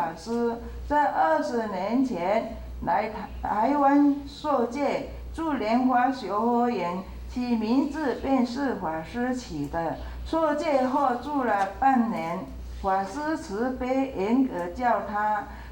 法师在20年前来台湾受戒，住莲花学佛园，其名字便是法师起的。受戒后住了半年，法师慈悲严格教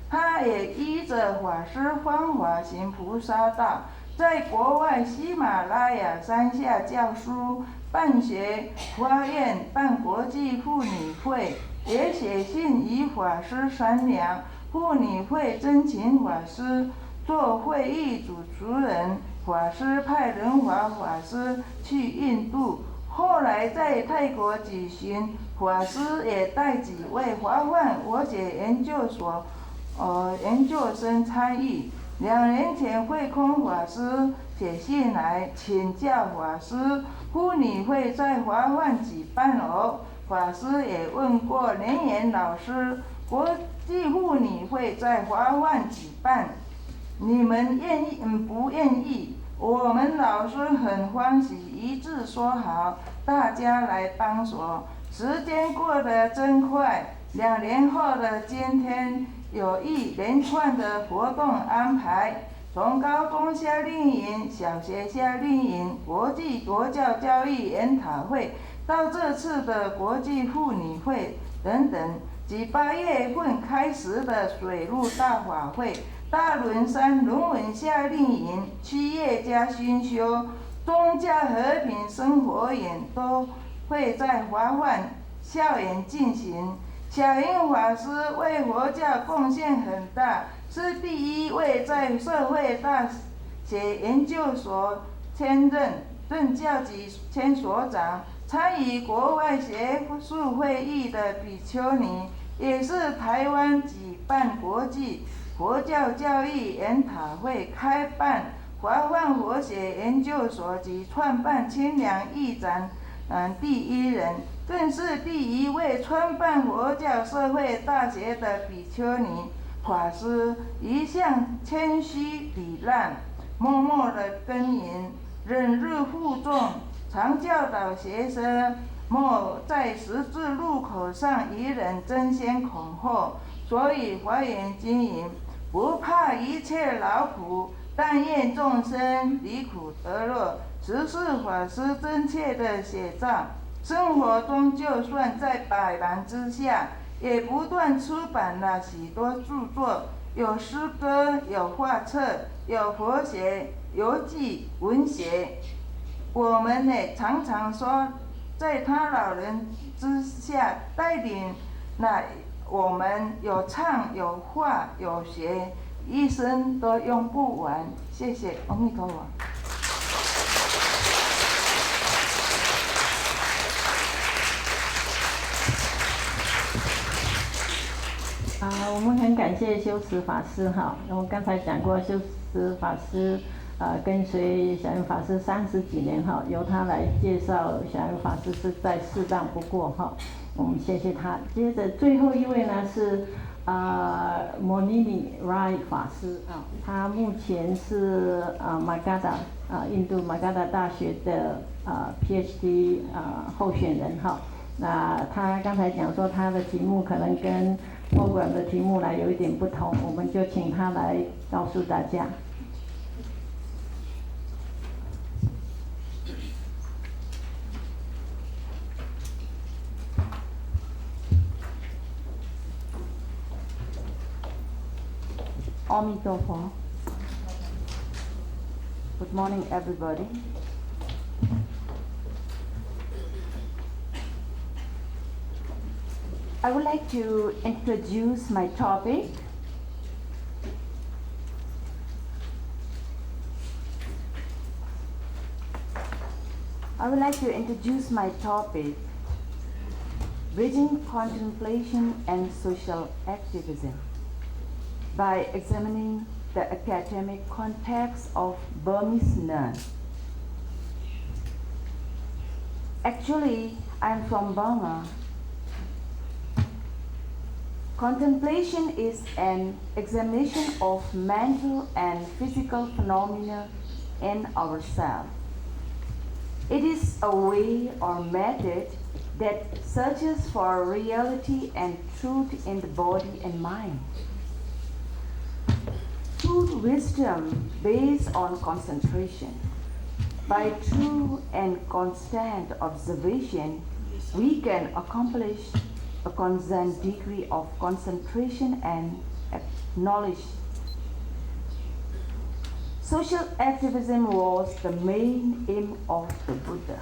他也依着法师方法行菩萨道，在国外喜马拉雅山下教书、办学发愿、办国际妇女会，也写信与法师商量。妇女会征请法师做会议主持人，法师派仁华法师去印度。后来在泰国举行，法师也带几位华梵佛学研究所研究生参与。2年前，慧空法师写信来请教法师，妇女会在华梵举办哦。法师也问过莲岩老师，国际妇女会在华梵举办，你们不愿意？我们老师很欢喜，一致说好，大家来帮手。时间过得真快，2年后的今天，有一连串的活动安排，从高中夏令营、小学夏令营、国际国教教育研讨会，到这次的国际妇女会等等，及8月份开始的水陆大法会、大轮山人文夏令营、7月加熏修、宗教和平生活营都会在华梵校园进行。小英法师为佛教贡献很大，是第1位在社会大学研究所兼任教及兼所长，参与国外学术会议的比丘尼，也是台湾举办国际佛教教育研讨会、开办华梵佛学研究所及创办清凉义展第1人，更是第1位创办佛教社会大学的比丘尼。法师一向谦虚礼让，默默地耕耘，忍辱负重，常教导学生莫在十字路口上与人争先恐后，所以华严经营不怕一切劳苦，但愿众生离苦得乐，实是法师真切的写照。生活中就算在百忙之下，也不断出版了许多著作，有诗歌，有画册，有佛学、游记、文学。我们也常常说，在他老人之下带领那我们有唱有画有学，一生都用不完。谢谢阿弥陀佛。我们很感谢修持法师哈。我刚才讲过，修持法师跟随小圆法师30几年哈，由他来介绍小圆法师是再适当不过哈。我们谢谢他。接着最后一位呢是Monini Rai 法师啊，他目前是马嘎达印度马嘎达大学的PhD 候选人哈。那他刚才讲说他的题目可能跟program的题目有一点不同，我们就请他来告诉大家。阿弥陀佛。Good morning, everybody. I would like to introduce my topic. Bridging Contemplation and Social Activism, by examining the academic context of Burmese nuns. Actually, I'm from Burma. Contemplation is an examination of mental and physical phenomena in ourselves. It is a way or method that searches for reality and truth in the body and mind. True wisdom based on concentration. By true and constant observation, we can accomplish a constant degree of concentration and knowledge. Social activism was the main aim of the Buddha.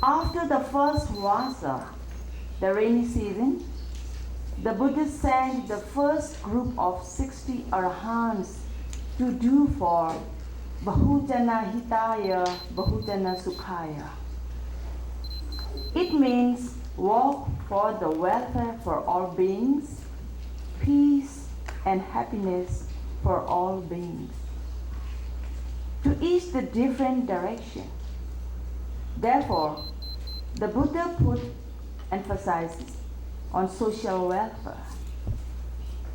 After the first Vasa, the rainy season, the Buddha sent the first group of 60 arahants to do for Bahujana Hitaya, Bahujana Sukhaya. It means work for the welfare for all beings, peace and happiness for all beings. To each the different direction. Therefore, the Buddha put emphasis on social welfare.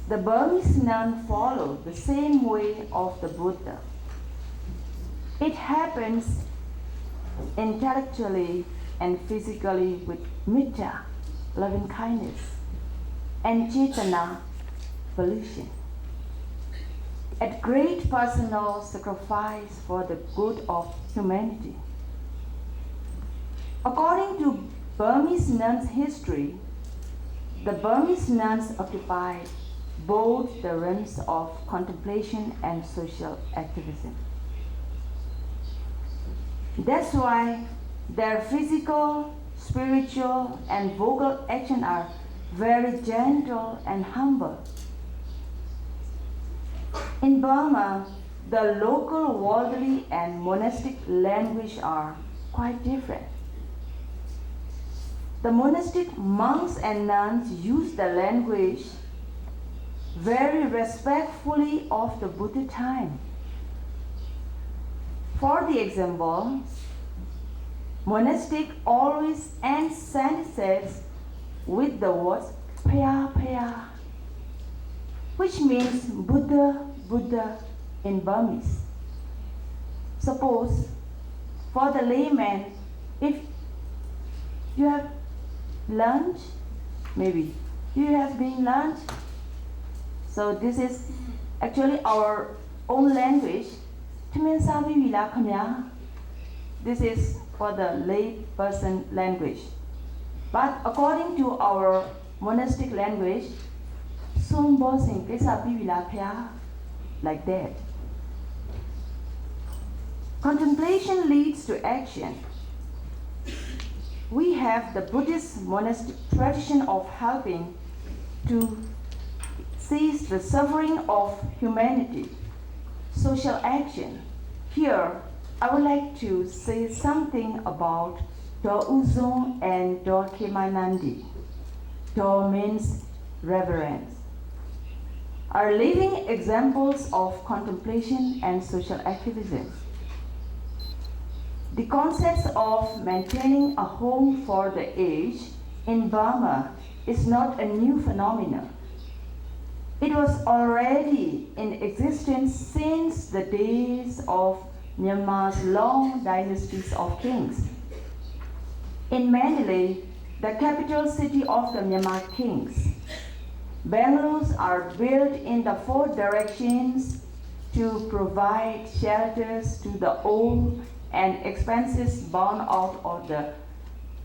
The Burmese nun followed the same way of the Buddha. It happens intellectually and physically with metta, loving kindness, and cetana, volition. At great personal sacrifice for the good of humanity. According to Burmese nuns' history, the Burmese nuns occupied both the realms of contemplation and social activism. That's why their physical, spiritual, and vocal action are very gentle and humble. In Burma, the local worldly and monastic language are quite different. The monastic monks and nuns use the language very respectfully of the Buddha time. For the example, monastic always end sentences with the words Paya Paya, which means Buddha, Buddha in Burmese. Suppose, for the layman, if you have lunch, maybe you have been lunch. So this is actually our own language. This is for the lay person language. But according to our monastic language, like that. Contemplation leads to action. We have the Buddhist monastic tradition of helping to cease the suffering of humanity. Social action. Here, I would like to say something about Do Uzon and Do Kemanandi. Do means reverence. Are living examples of contemplation and social activism. The concept of maintaining a home for the aged in Burma is not a new phenomenon. It was already in existence since the days of Myanmar's long dynasties of kings. In Mandalay, the capital city of the Myanmar kings, bungalows are built in the four directions to provide shelters to the old and expenses borne out of the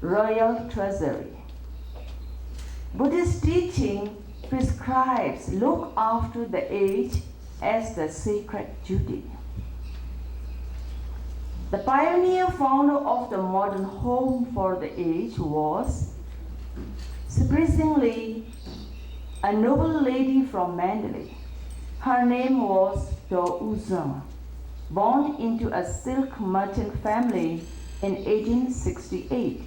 royal treasury. Buddhist teaching prescribes look after the aged as the sacred duty. The pioneer founder of the modern home for the aged was, surprisingly, a noble lady from Mandalay. Her name was Do Uzon, born into a silk merchant family in 1868.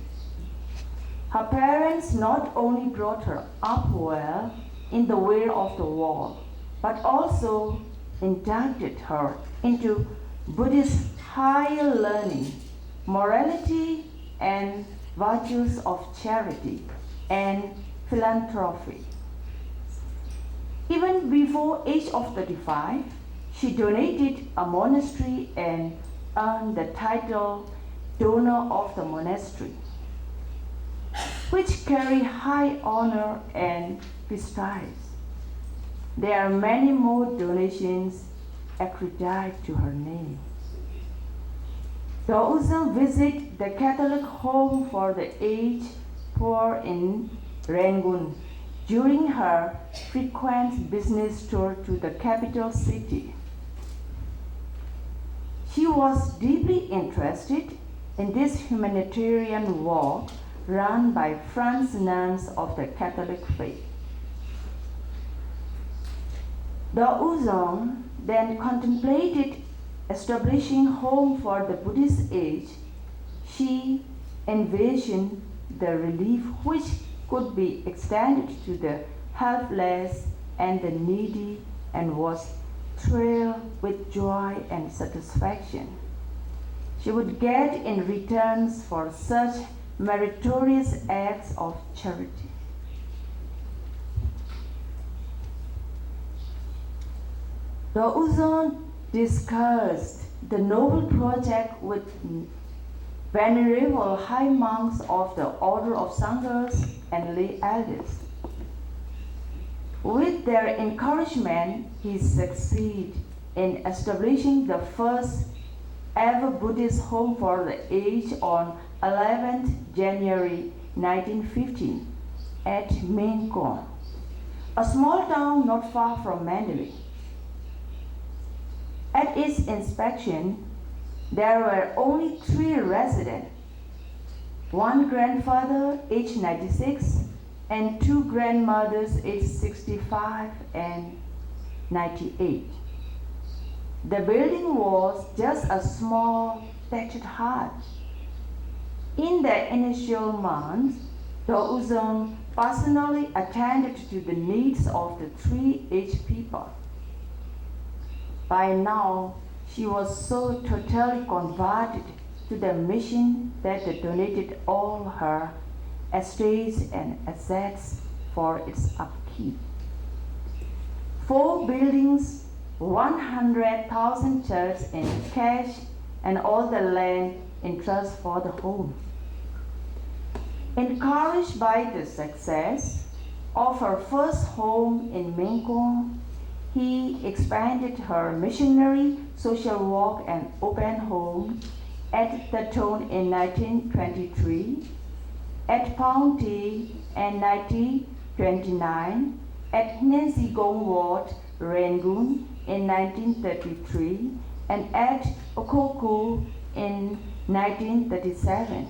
Her parents not only brought her up well in the way of the world, but also inducted her into Buddhist higher learning, morality, and virtues of charity and philanthropy. Even before age of 35, she donated a monastery and earned the title donor of the monastery, which carry high honor and prestige. There are many more donations accredited to her name. Those visit the Catholic Home for the Aged Poor in Rangoon during her frequent business tour to the capital city. She was deeply interested in this humanitarian work run by France nuns of the Catholic faith. Daozong then contemplated establishing home for the Buddhist age. She envisioned the relief which could be extended to the helpless and the needy and was thrilled with joy and satisfaction she would get in returns for such meritorious acts of charity. Daozong discussed the noble project with venerable high monks of the Order of Sanghas and lay elders. With their encouragement, he succeeded in establishing the first ever Buddhist home for the aged on 11th January 1915 at Mengkong, a small town not far from Mandalay. At its inspection, there were only 3 residents, 1 grandfather aged 96 and 2 grandmothers aged 65 and 98. The building was just a small thatched hut. In the initial months, Daozong personally attended to the needs of the 3 aged people. By now, she was so totally converted to the mission that she donated all her estates and assets for its upkeep. 4 buildings, 100,000 church in cash, and all the land in trust for the home. Encouraged by the success of her first home in Mengkong, he expanded her missionary social work and opened home at the town in 1923, at Paunti in 1929, at Nancy Gong Ward, Rangoon in 1933, and at Okoku in 1937.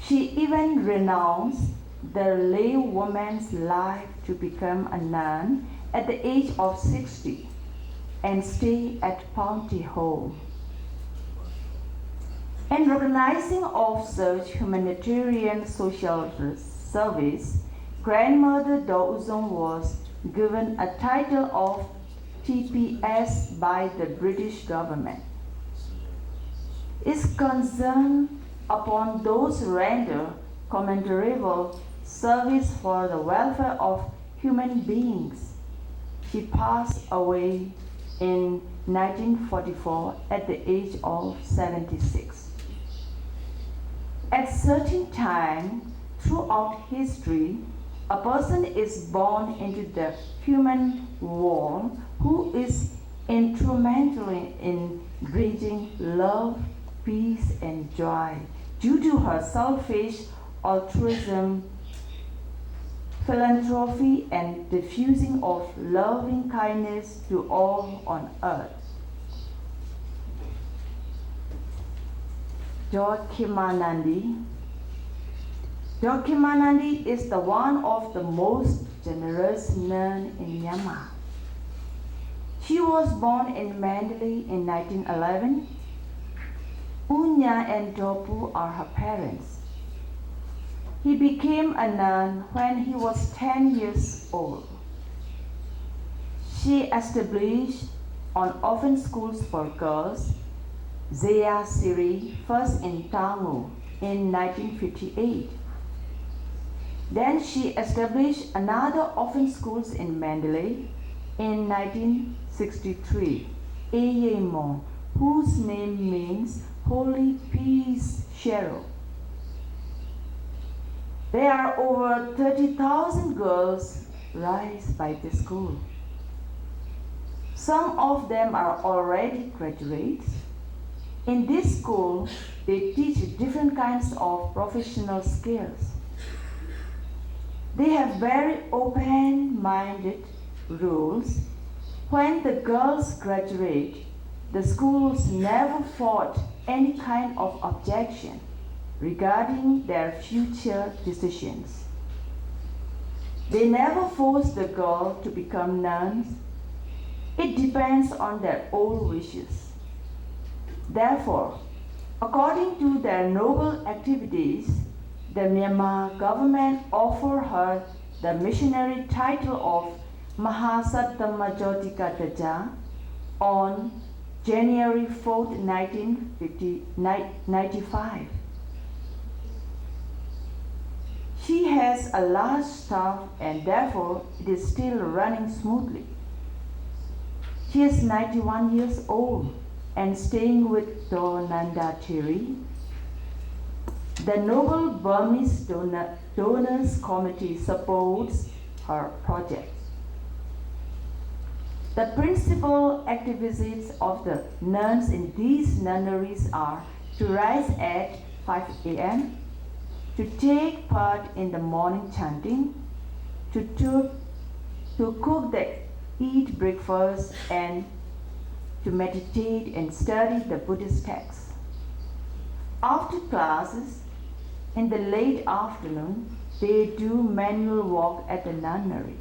She even renounced the lay woman's life to become a nun at the age of 60 and stay at Paunti Home. In recognizing of such humanitarian social service, Grandmother Daozong was given a title of TPS by the British government. Its concern upon those render commendable service for the welfare of human beings. She passed away in 1944 at the age of 76. At certain time throughout history, a person is born into the human world who is instrumental in bringing love, peace, and joy due to her selfish altruism, philanthropy, and diffusing of loving kindness to all on earth. Dokimanandi. Dokimanandi is the one of the most generous nuns in Myanmar. She was born in Mandalay in 1911. Unya and Dopu are her parents. He became a nun when he was 10 years old. She established an orphan schools for girls, Zaya Siri, first in Tangu in 1958. Then she established another orphan schools in Mandalay in 1963, Eyemo, whose name means Holy Peace Shadow. There are over 30,000 girls raised by this school. Some of them are already graduates. In this school, they teach different kinds of professional skills. They have very open-minded rules. When the girls graduate, the schools never fought any kind of objection regarding their future decisions. They never force the girl to become nuns. It depends on their own wishes. Therefore, according to their noble activities, the Myanmar government offered her the missionary title of Mahasattamajotikaja on January 4, 1995. She has a large staff and therefore it is still running smoothly. She is 91 years old and staying with Donanda Thierry. The Noble Burmese Donors Committee supports her project. The principal activities of the nuns in these nunneries are to rise at 5 a.m., to take part in the morning chanting, to cook eat breakfast, and to meditate and study the Buddhist texts. After classes, in the late afternoon, they do manual work at the nunnery.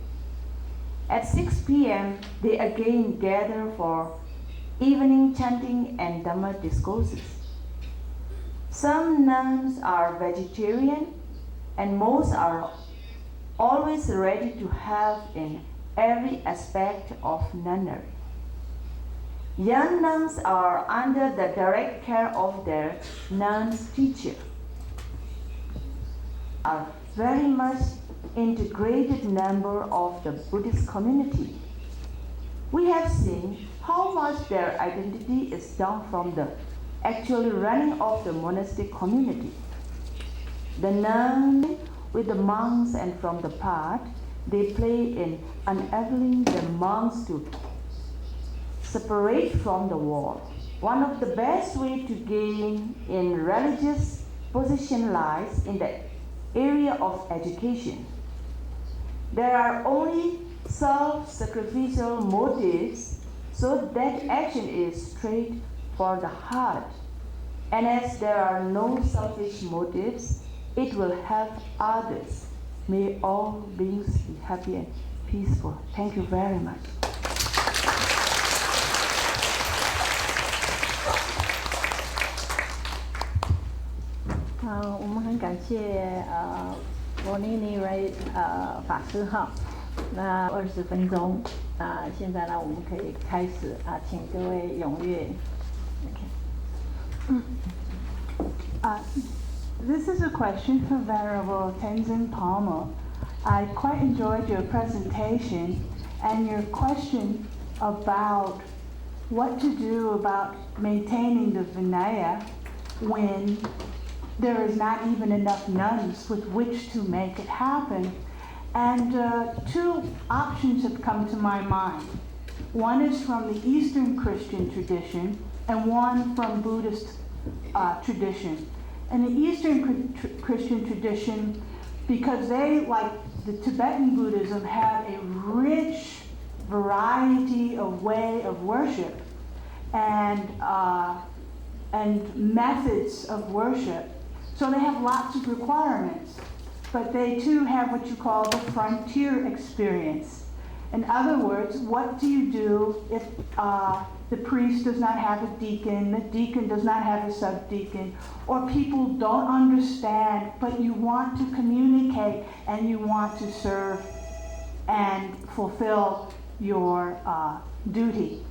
At 6 p.m., they again gather for evening chanting and Dhamma discourses. Some nuns are vegetarian and most are always ready to help in every aspect of nunnery. Young nuns are under the direct care of their nuns teacher. A very much integrated member of the Buddhist community. We have seen how much their identity is down from the actual running of the monastic community. The nuns with the monks and from the part, they play in enabling the monks to separate from the world. One of the best ways to gain in religious position lies in the area of education. There are only self-sacrificial motives, so that action is straight for the heart. And as there are no selfish motives, it will help others. May all beings be happy and peaceful. Thank you very much.好，我们很感谢罗妮妮瑞法师哈。那20分钟，现在呢我们可以开始请各位踊跃。This is a question for Venerable Tenzin Palmo. I quite enjoyed your presentation and your question about what to do about maintaining the Vinaya when there is not even enough nuns with which to make it happen. And two options have come to my mind. One is from the Eastern Christian tradition and one from Buddhist tradition. And the Eastern Christian tradition, because they, like the Tibetan Buddhism, have a rich variety of way of worship and methods of worship. So they have lots of requirements, but they too have what you call the frontier experience. In other words, what do you do if the priest does not have a deacon, the deacon does not have a subdeacon, or people don't understand, but you want to communicate and you want to serve and fulfill your duty.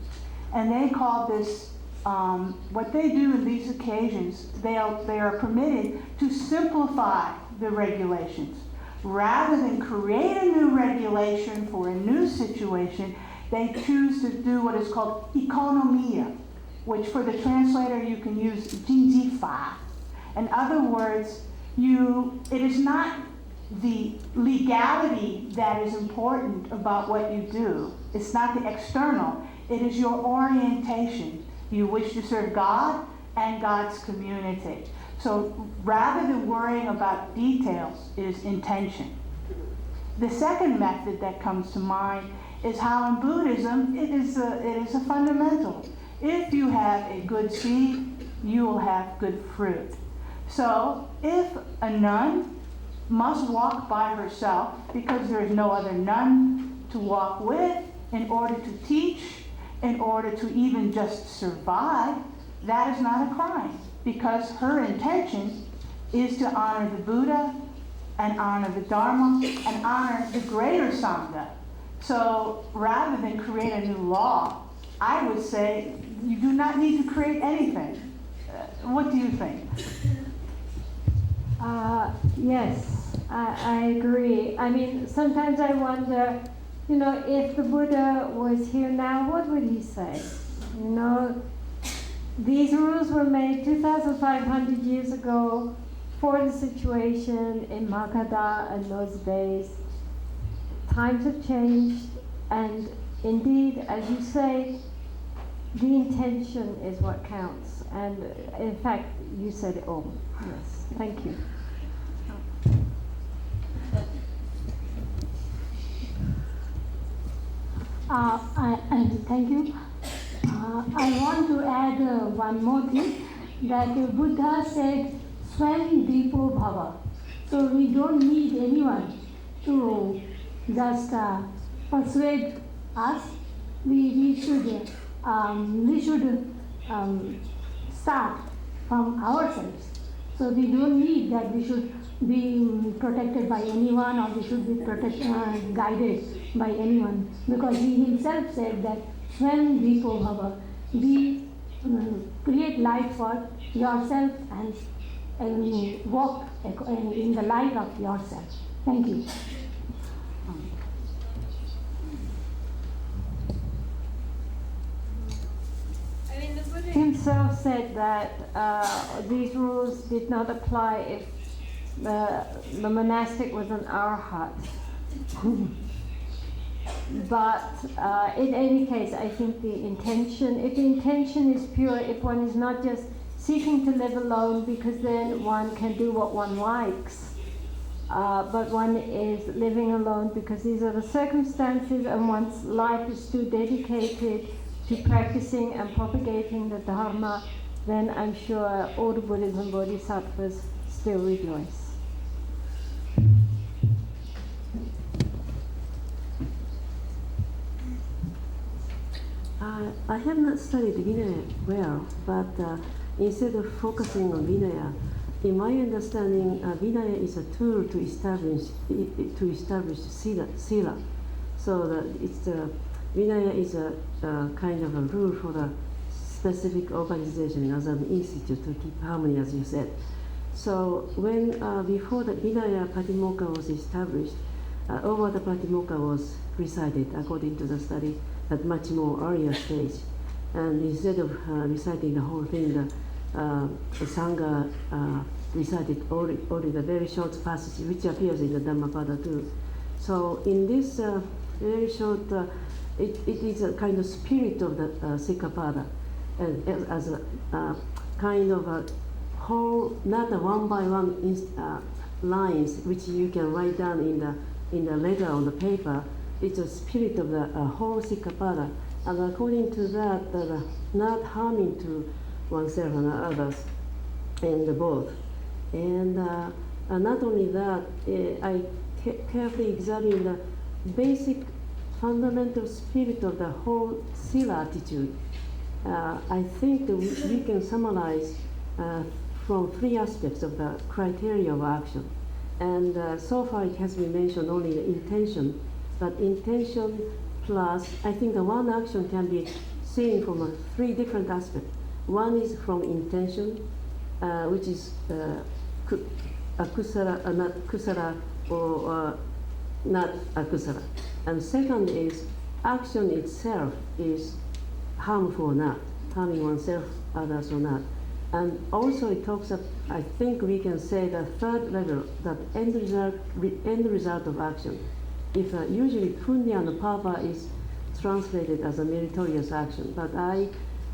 And they call this, what they do in these occasions, they are permitted to simplify the regulations. Rather than create a new regulation for a new situation, they choose to do what is called economia. which for the translator you can use 经济法. In other words, it is not the legality that is important about what you do. It's not the external. It is your orientation. You wish to serve God and God's community. So rather than worrying about details, it is intention. The second method that comes to mind is how in Buddhism it is a fundamental. If you have a good seed, you will have good fruit. So if a nun must walk by herself because there is no other nun to walk with in order to teach, in order to even just survive, that is not a crime because her intention is to honor the Buddha and honor the Dharma and honor the greater Sangha. So rather than create a new law, I would say you do not need to create anything. What do you think? Yes, I agree. I mean, sometimes I wonder, if the Buddha was here now, what would he say? These rules were made 2,500 years ago for the situation in Magadha in those days. Times have changed, and indeed, as you say, the intention is what counts. And in fact, you said it all. Yes, thank you. Thank you. I want to add one more thing, that Buddha said, Swam Dipo Bhava. So we don't need anyone to just persuade us. We should start from ourselves. So we don't need that we should be protected by anyone or we should be guided by anyone, because he himself said that Swam Dipo Bhava, be create light for yourself and walk in the light of yourself. Thank you. Himself said that these rules did not apply if the monastic was an arhat. But in any case, I think if the intention is pure, if one is not just seeking to live alone because then one can do what one likes, but one is living alone because these are the circumstances and one's life is too dedicated to practicing and propagating the Dharma, then I'm sure all the Buddhas and Bodhisattvas still rejoice. I have not studied Vinaya well, but instead of focusing on Vinaya, in my understanding, Vinaya is a tool to establish Sila. So Vinaya is a kind of a rule for the specific organization as an institute to keep harmony, as you said. So when before the Vinaya Patimokkha was established, over the Patimokkha was recited according to the study at much more earlier stage. And instead of reciting the whole thing, the Sangha recited only the very short passage which appears in the Dhammapada too. So in this very short, it is a kind of spirit of the Sikhapada, and as a kind of a whole, not a one by one lines which you can write down in the letter on the paper. It's a spirit of the whole Sikhapada, and according to that, not harming to oneself and others, and both. And not only that, I carefully examine the basic fundamental spirit of the whole Sila attitude. I think that we can summarize from three aspects of the criteria of action. And so far it has been mentioned only the intention, but intention plus, I think the one action can be seen from three different aspects. One is from intention, which is akusala, not kusala, or not akusala. And second is action itself is harmful or not. harming oneself, others or not. And also it talks of, I think we can say the third level, that end result of action. If usually punya and papa is translated as a meritorious action, but I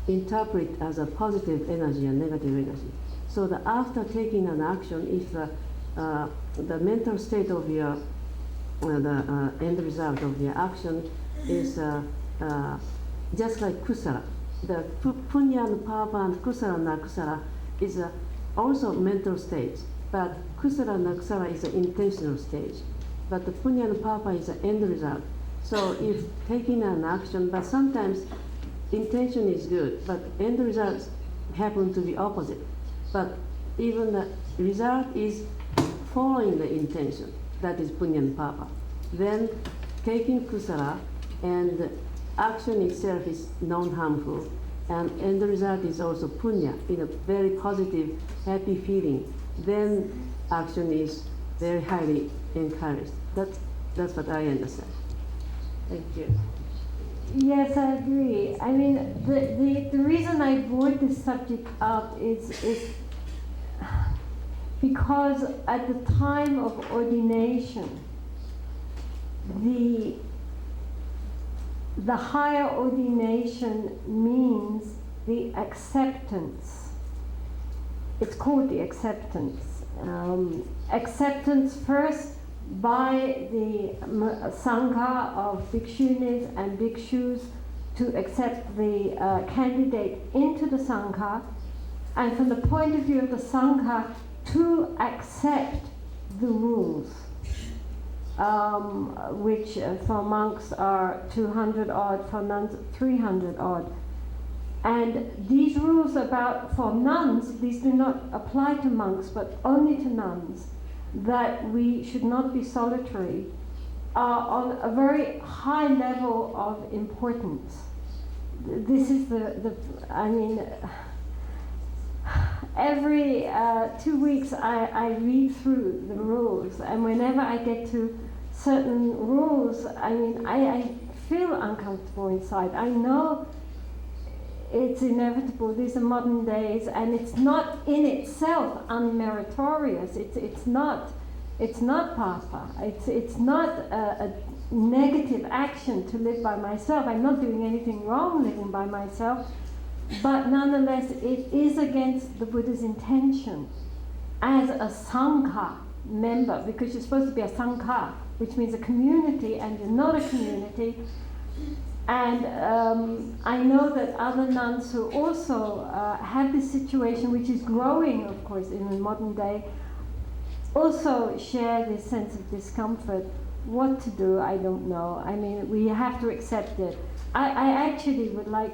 interpret as a positive energy and negative energy. So that after taking an action, if the mental state of your the end result of your action is just like kusala. The punya and papa and kusala and akusala is also mental stage, but kusala and akusala is an intentional stage. But the punya and papa is the end result. So if taking an action, but sometimes intention is good, but end results happen to be opposite. But even the result is following the intention, that is punya and papa. Then taking kusala and action itself is non-harmful, and the result is also punya, in a very positive, happy feeling. Then action is very highly encouraged. That's what I understand. Thank you. Yes, I agree. I mean, the reason I brought this subject up is because at the time of ordination, the higher ordination means the acceptance. It's called the acceptance. Acceptance first by the Sangha of Bhikshunis and Bhikshus to accept the candidate into the Sangha, and from the point of view of the Sangha to accept the rules, which for monks are 200 odd, for nuns 300 odd. And these rules for nuns, these do not apply to monks but only to nuns, that we should not be solitary, are on a very high level of importance. This is every 2 weeks I read through the rules, and whenever I get to certain rules, I feel uncomfortable inside. I know it's inevitable. These are modern days, and it's not in itself unmeritorious. It's not papa. It's not a negative action to live by myself. I'm not doing anything wrong living by myself, but nonetheless, it is against the Buddha's intention as a sangha member, because you're supposed to be a sangha, which means a community, and you're not a community. And I know that other nuns who also have this situation, which is growing, of course, in the modern day, also share this sense of discomfort. What to do, I don't know. I mean, we have to accept it. I actually would like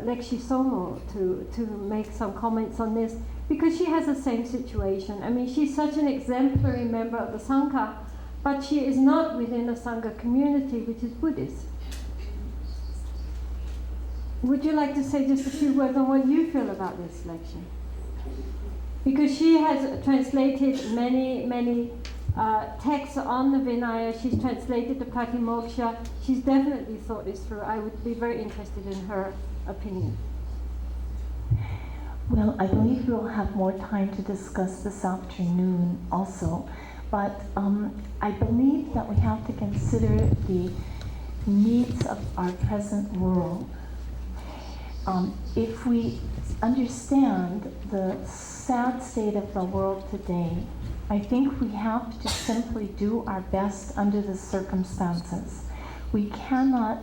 Lekshi Somo to make some comments on this, because she has the same situation. I mean, she's such an exemplary member of the Sangha, but she is not within a Sangha community, which is Buddhist. Would you like to say just a few words on what you feel about this lecture? Because she has translated many texts on the Vinaya. She's translated the Patimoksha. She's definitely thought this through. I would be very interested in her opinion. Well, I believe we'll have more time to discuss this afternoon also. But I believe that we have to consider the needs of our present world. If we understand the sad state of the world today, I think we have to simply do our best under the circumstances. We cannot,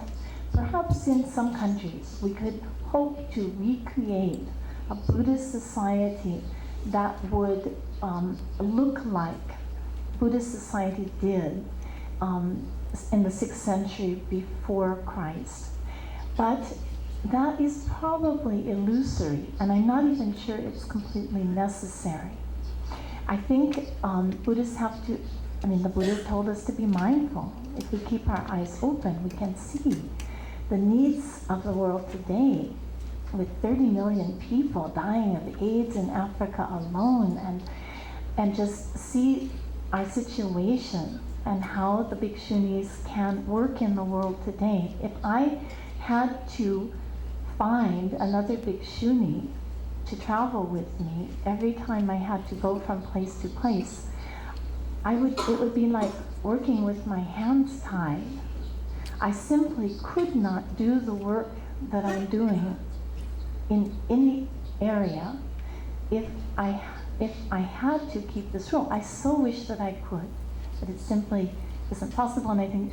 perhaps in some countries, we could hope to recreate a Buddhist society that would look like Buddhist society did in the 6th century before Christ. But that is probably illusory, and I'm not even sure it's completely necessary. I think Buddhists have to, the Buddha told us to be mindful. If we keep our eyes open, we can see the needs of the world today, with 30 million people dying of AIDS in Africa alone, and just see our situation and how the bhikshunis can work in the world today. If I had to find another bhikshuni to travel with me every time I had to go from place to place, it would be like working with my hands tied. I simply could not do the work that I'm doing in any area if I had to keep this rule. I so wish that I could, but it simply isn't possible, and I think,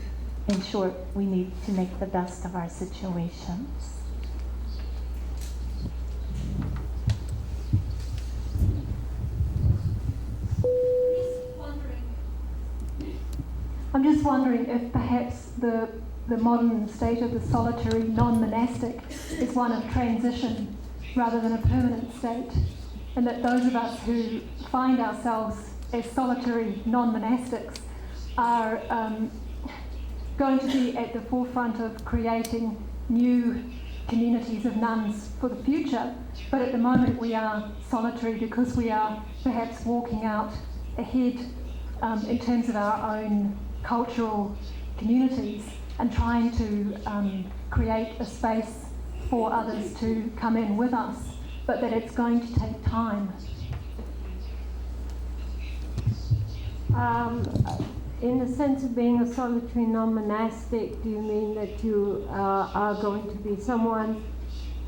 in short, we need to make the best of our situations. I'm just wondering if perhaps the modern state of the solitary non-monastic is one of transition rather than a permanent state, and that those of us who find ourselves as solitary non-monastics are going to be at the forefront of creating new communities of nuns for the future, but at the moment we are solitary because we are perhaps walking out ahead in terms of our own cultural communities and trying to create a space for others to come in with us, but that it's going to take time. In the sense of being a solitary non-monastic, do you mean that you are going to be someone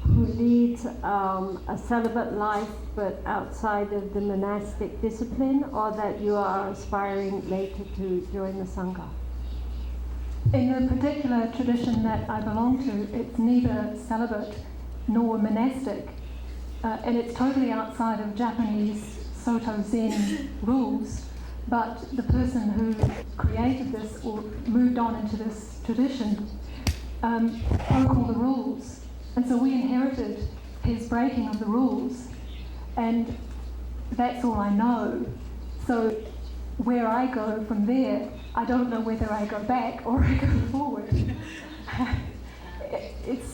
who leads a celibate life but outside of the monastic discipline, or that you are aspiring later to join the Sangha? In the particular tradition that I belong to, it's neither celibate nor monastic, and it's totally outside of Japanese Soto Zen rules. But the person who created this or moved on into this tradition broke all the rules. And so we inherited his breaking of the rules, and that's all I know. So where I go from there, I don't know whether I go back or I go forward.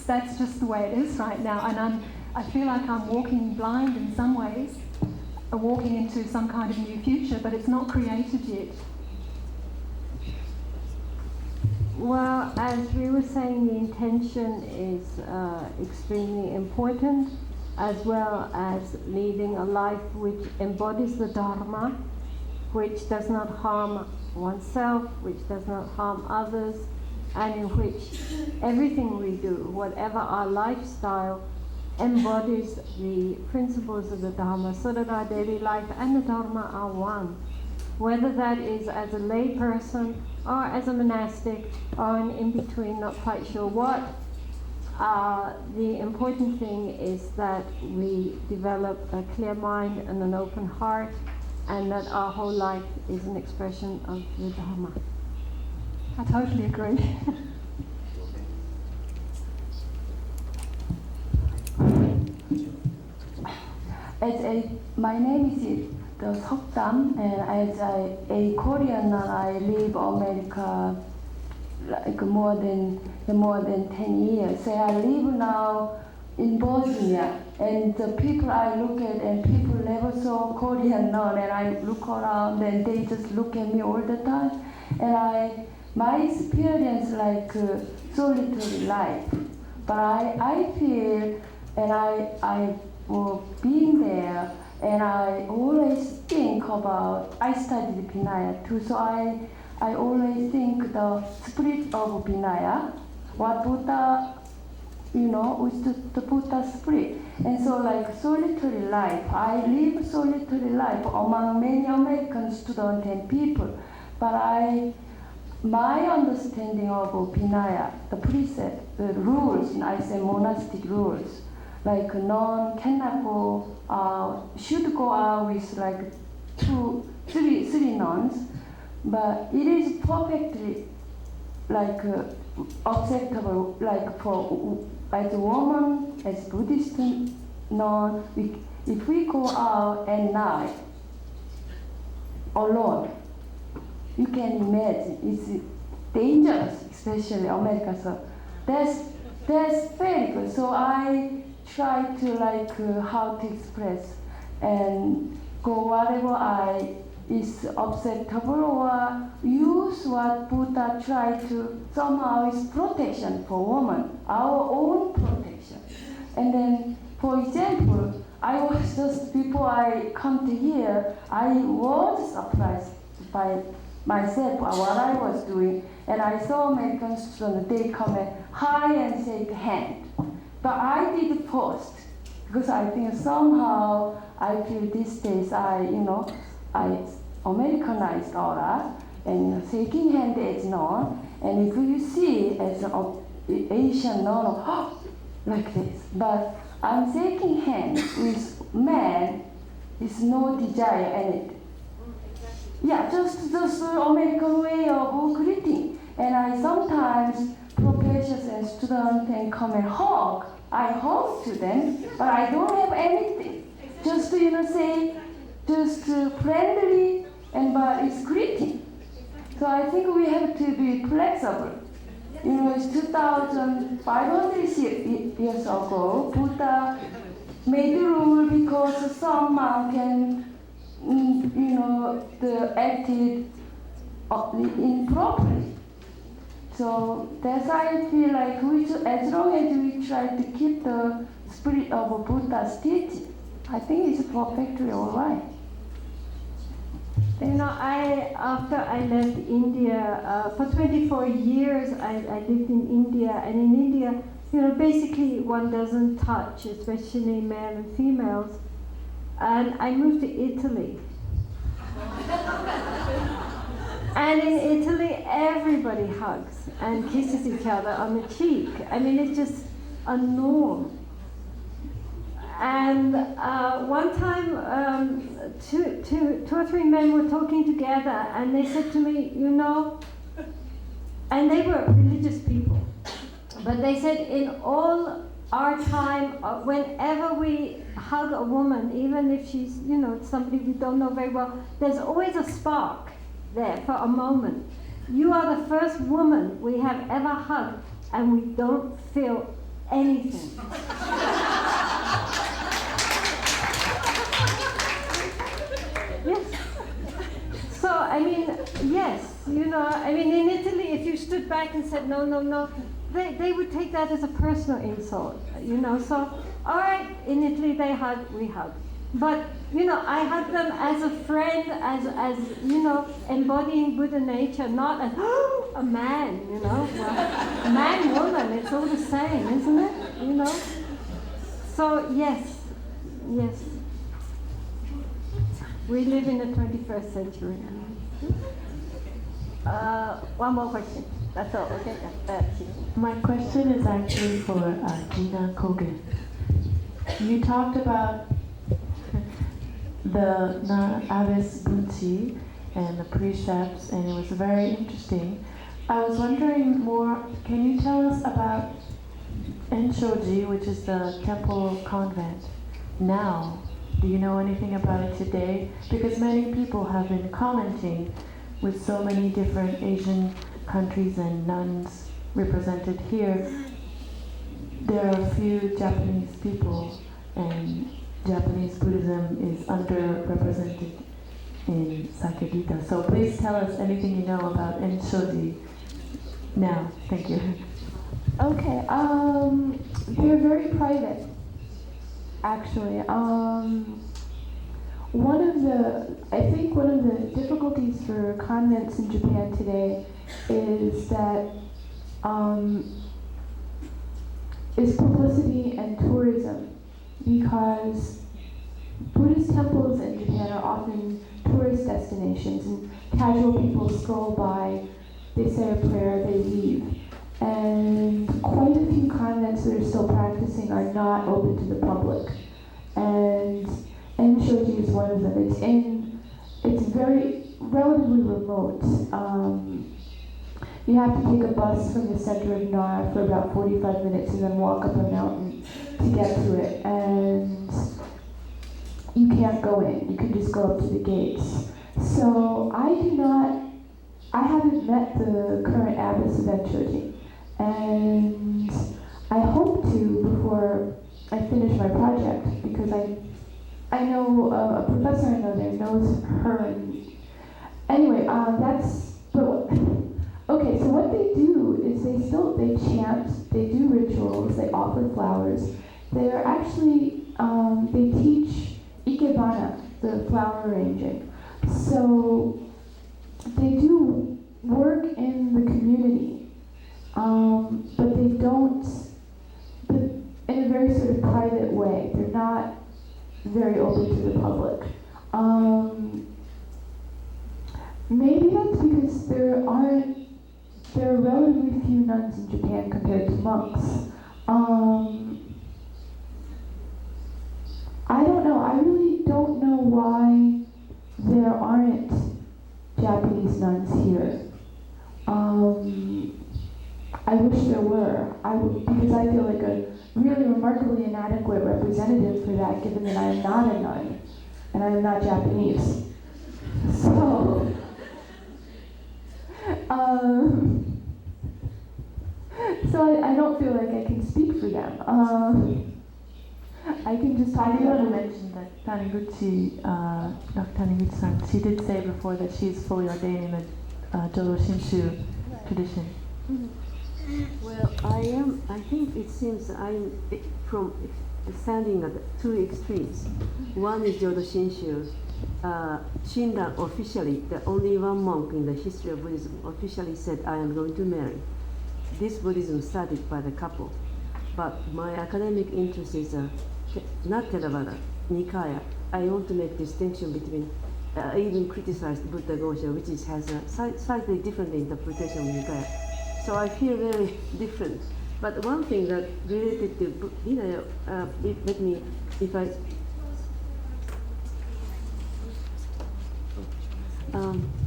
That's just the way it is right now, and I feel like I'm walking blind in some ways, walking into some kind of new future, but it's not created yet. Well, as we were saying, the intention is extremely important, as well as leading a life which embodies the Dharma, which does not harm oneself, which does not harm others, and in which everything we do, whatever our lifestyle, embodies the principles of the Dharma, so that our daily life and the Dharma are one. Whether that is as a lay person or as a monastic or an in-between, not quite sure what, the important thing is that we develop a clear mind and an open heart, and that our whole life is an expression of the Dharma. I totally agree. My name is Sokdam, and as a Korean nun, I live America like more than 10 years. So I live now in Bosnia, and the people I look at, and people never saw Korean nun, and I look around and they just look at me all the time, and my experience like solitary life, but I feel, and I being there, and I always think about, I studied Vinaya too, so I always think the spirit of Vinaya, what Buddha, with the Buddha spirit. And so like solitary life, I live solitary life among many American students and people, but my understanding of Vinaya, the precept, the rules, I say monastic rules, like nun cannot go, should go out with like three nuns, but it is perfectly like acceptable, like for as a woman, as Buddhist nun, if we go out at night alone, you can imagine it's dangerous, especially America. So that's very good. So I try to like how to express and go whatever is acceptable, or use what Buddha tried to somehow is protection for women, our own protection. And then, for example, I was just, before I come to here, I was surprised by myself, what I was doing, and I saw American students, they come and hi and shake hand. But I did first, because I think somehow I feel these days I Americanized a lot, and shaking hand is not. And if you see as an Asian, no, like this. But I'm shaking hands with man, is no desire in it. Yeah, just American way of greeting. And I sometimes professors and students can come and hug. I hug to them, but I don't have anything. Just say, just friendly, but it's greeting. So I think we have to be flexible. It's 2,500 years ago, Buddha made the rule because some monk can, acted improperly. So that's why I feel like as long as we try to keep the spirit of Buddha's teaching, I think it's perfectly all right. After I left India, for 24 years I lived in India, and in India, basically one doesn't touch, especially male and females. And I moved to Italy. And in Italy, everybody hugs and kisses each other on the cheek. I mean, it's just a norm. And one time, two or three men were talking together, and they said to me, and they were religious people, but they said, in all our time, whenever we hug a woman, even if she's, somebody we don't know very well, there's always a spark there for a moment. You are the first woman we have ever hugged, and we don't feel anything. Yes. So, yes, in Italy, if you stood back and said, no, they would take that as a personal insult, So, all right, in Italy they hug, we hug. But, I hug them as a friend, as embodying Buddha nature, not as, a man, Well, man, woman, it's all the same, isn't it? So, yes. We live in the 21st century. One more question. That's all, okay? My question is actually for Gina Kogan. You talked about the Abbess Buchi and the precepts, and it was very interesting. I was wondering more, can you tell us about Enshoji, which is the temple convent, now? Do you know anything about it today? Because many people have been commenting, with so many different Asian countries and nuns represented here, there are few Japanese people, and Japanese Buddhism is underrepresented in Sakyadhita. So please tell us anything you know about Enshoji now. Thank you. Okay, they're very private, actually. I think one of the difficulties for convents in Japan today is that is publicity and tourism, because Buddhist temples in Japan are often tourist destinations, and casual people stroll by, they say a prayer, they leave. And quite a few convents that are still practicing are not open to the public. And Enshoji is one of them. It's very relatively remote. You have to take a bus from the center of Nara for about 45 minutes and then walk up a mountain to get to it. And you can't go in. You can just go up to the gates. So I haven't met the current abbess of Enshoji. And I hope to before I finish my project, because I know a professor I know there knows her. And anyway, okay, so what they do is they chant, they do rituals, they offer flowers, They are actually, they teach ikebana, the flower arranging. So they do work in the community, but they don't, but in a very sort of private way. They're not very open to the public. Maybe that's because there are relatively few nuns in Japan compared to monks. I don't know. I really don't know why there aren't Japanese nuns here. I wish there were. Because I feel like a really remarkably inadequate representative for that, given that I am not a nun and I am not Japanese. So, so I don't feel like I can speak for them. I can just talk I do about want to mention that Taniguchi, Dr. Taniguchi-san, she did say before that she's fully ordained in the Jodo Shinshu tradition. Well, I think it seems I'm from standing at two extremes. One is Jodo Shinshu. Shinran officially, the only one monk in the history of Buddhism, officially said, I am going to marry. This Buddhism started by the couple. But my academic interest is not Theravada, Nikaya. I want to make distinction between, I even criticized Buddha Gosha, which has a slightly different interpretation of Nikaya. So I feel very different. But one thing that related to Vinaya,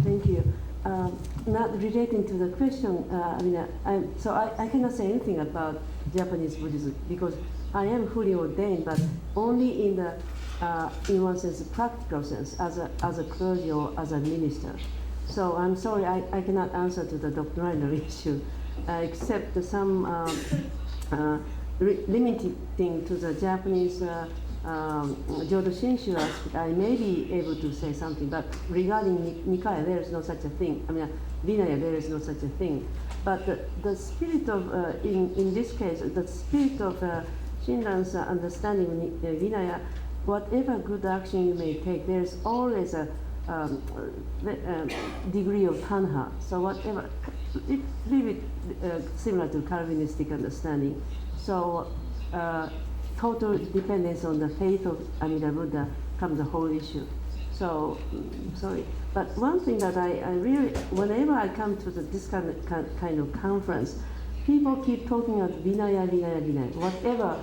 thank you. Not relating to the question, I cannot say anything about Japanese Buddhism because I am fully ordained, but only in the, in one sense, practical sense, as a clergy or as a minister. So I'm sorry, I cannot answer to the doctrinal issue, except some limited thing to the Japanese Jodo Shinshu aspect. I may be able to say something, but regarding Nikaya, there is no such a thing. Vinaya, there is no such a thing. But the spirit of, in this case, the spirit of Shinran's understanding Vinaya, whatever good action you may take, there is always a degree of tanha. So whatever, it's a little bit similar to Calvinistic understanding. So total dependence on the faith of Amida Buddha comes the whole issue. So, sorry. But one thing that I really, whenever I come to this kind of conference, people keep talking about Vinaya, Vinaya, Vinaya. Whatever,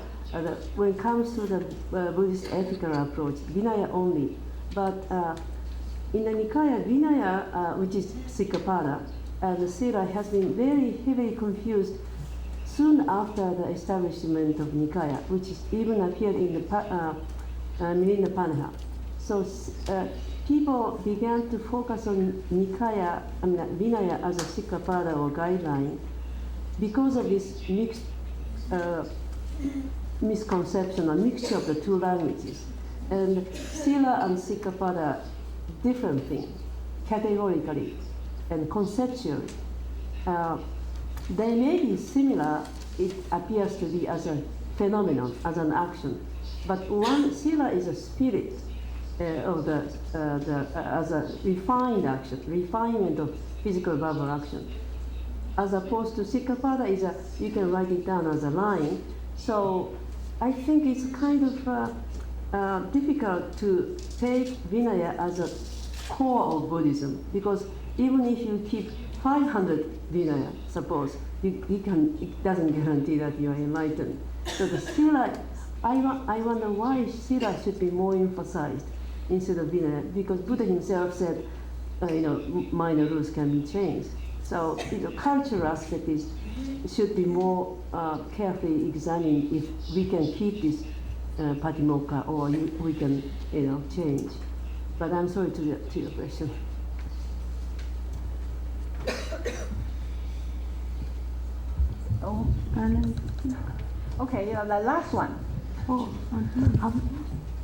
when it comes to the Buddhist ethical approach, Vinaya only. But in the Nikaya, Vinaya, which is Sikkapada, the Sila has been very heavily confused soon after the establishment of Nikaya, which is even appeared in the Milinda Panha. So people began to focus on Nikaya, Vinaya as a Sikkapada or guideline because of this mixed misconception or mixture of the two languages. And Sila and Sikkapada, different things, categorically and conceptually. They may be similar, it appears to be as a phenomenon, as an action. But one Sila is a spirit of as a refined action, refinement of physical verbal action. As opposed to Sikkapada is you can write it down as a line. So I think it's kind of difficult to take Vinaya as a core of Buddhism, because even if you keep 500 Vinaya, suppose, it doesn't guarantee that you are enlightened. So the Sila, I wonder why Sila should be more emphasized instead of Vinaya, because Buddha himself said, minor rules can be changed. So the cultural aspect should be more carefully examined if we can keep this Patimokkha or we can change. But I'm sorry to your question. Oh, okay, the last one.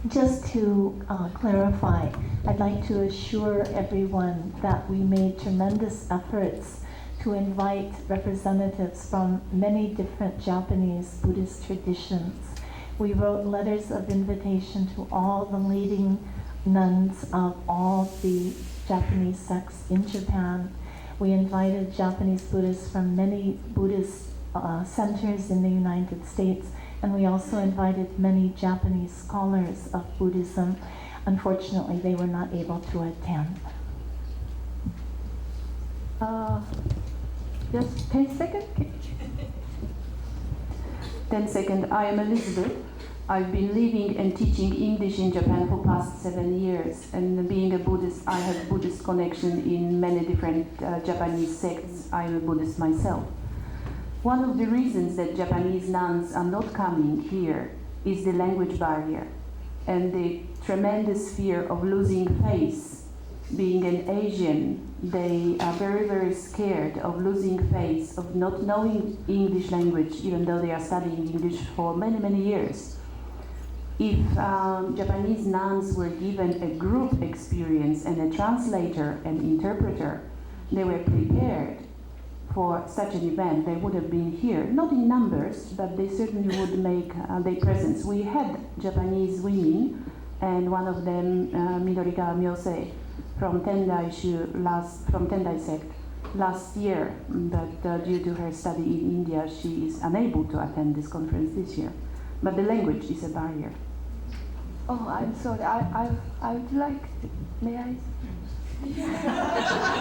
Just to clarify, I'd like to assure everyone that we made tremendous efforts to invite representatives from many different Japanese Buddhist traditions. We wrote letters of invitation to all the leading nuns of all the Japanese sects in Japan. We invited Japanese Buddhists from many Buddhist centers in the United States, and we also invited many Japanese scholars of Buddhism. Unfortunately, they were not able to attend. Just 10 seconds? 10 seconds. I am Elizabeth. I've been living and teaching English in Japan for past 7 years. And being a Buddhist, I have Buddhist connection in many different Japanese sects. I am a Buddhist myself. One of the reasons that Japanese nuns are not coming here is the language barrier and the tremendous fear of losing face. Being an Asian, they are very, very scared of losing face, of not knowing English language, even though they are studying English for many, many years. If Japanese nuns were given a group experience and a translator and interpreter, they were prepared for such an event, they would have been here, not in numbers, but they certainly would make their presence. We had Japanese women, and one of them, Midorigawa Myosei, from Tendai sect last year, but due to her study in India, she is unable to attend this conference this year. But the language is a barrier. Oh, I'm sorry. I would like to, may I?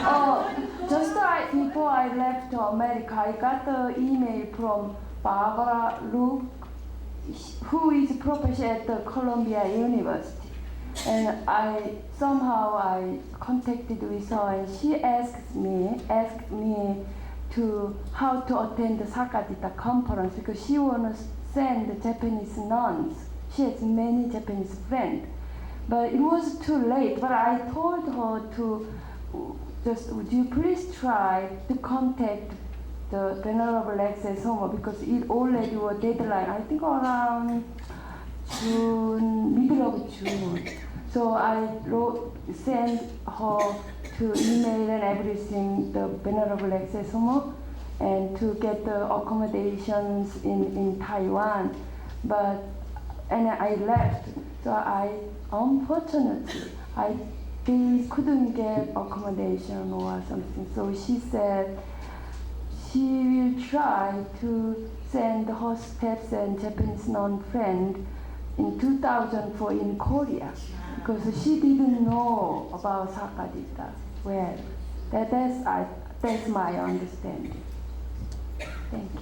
Oh, just right before I left America, I got an email from Barbara Luke, who is a professor at the Columbia University. And I contacted with her, and she asked me to how to attend the 7thSakyadhita conference, because she wants to send the Japanese nuns. She has many Japanese friends. But it was too late. But I told her to would you please try to contact the Venerable Access Home, because it already was deadline, I think around June, middle of June. So I sent her to email and everything, the Venerable Access Home, and to get the accommodations in Taiwan. And I left. So unfortunately, they couldn't get accommodation or something. So she said she will try to send her steps and Japanese non-friend in 2004 in Korea, because she didn't know about 7thSakyadhita well. That's my understanding. Thank you.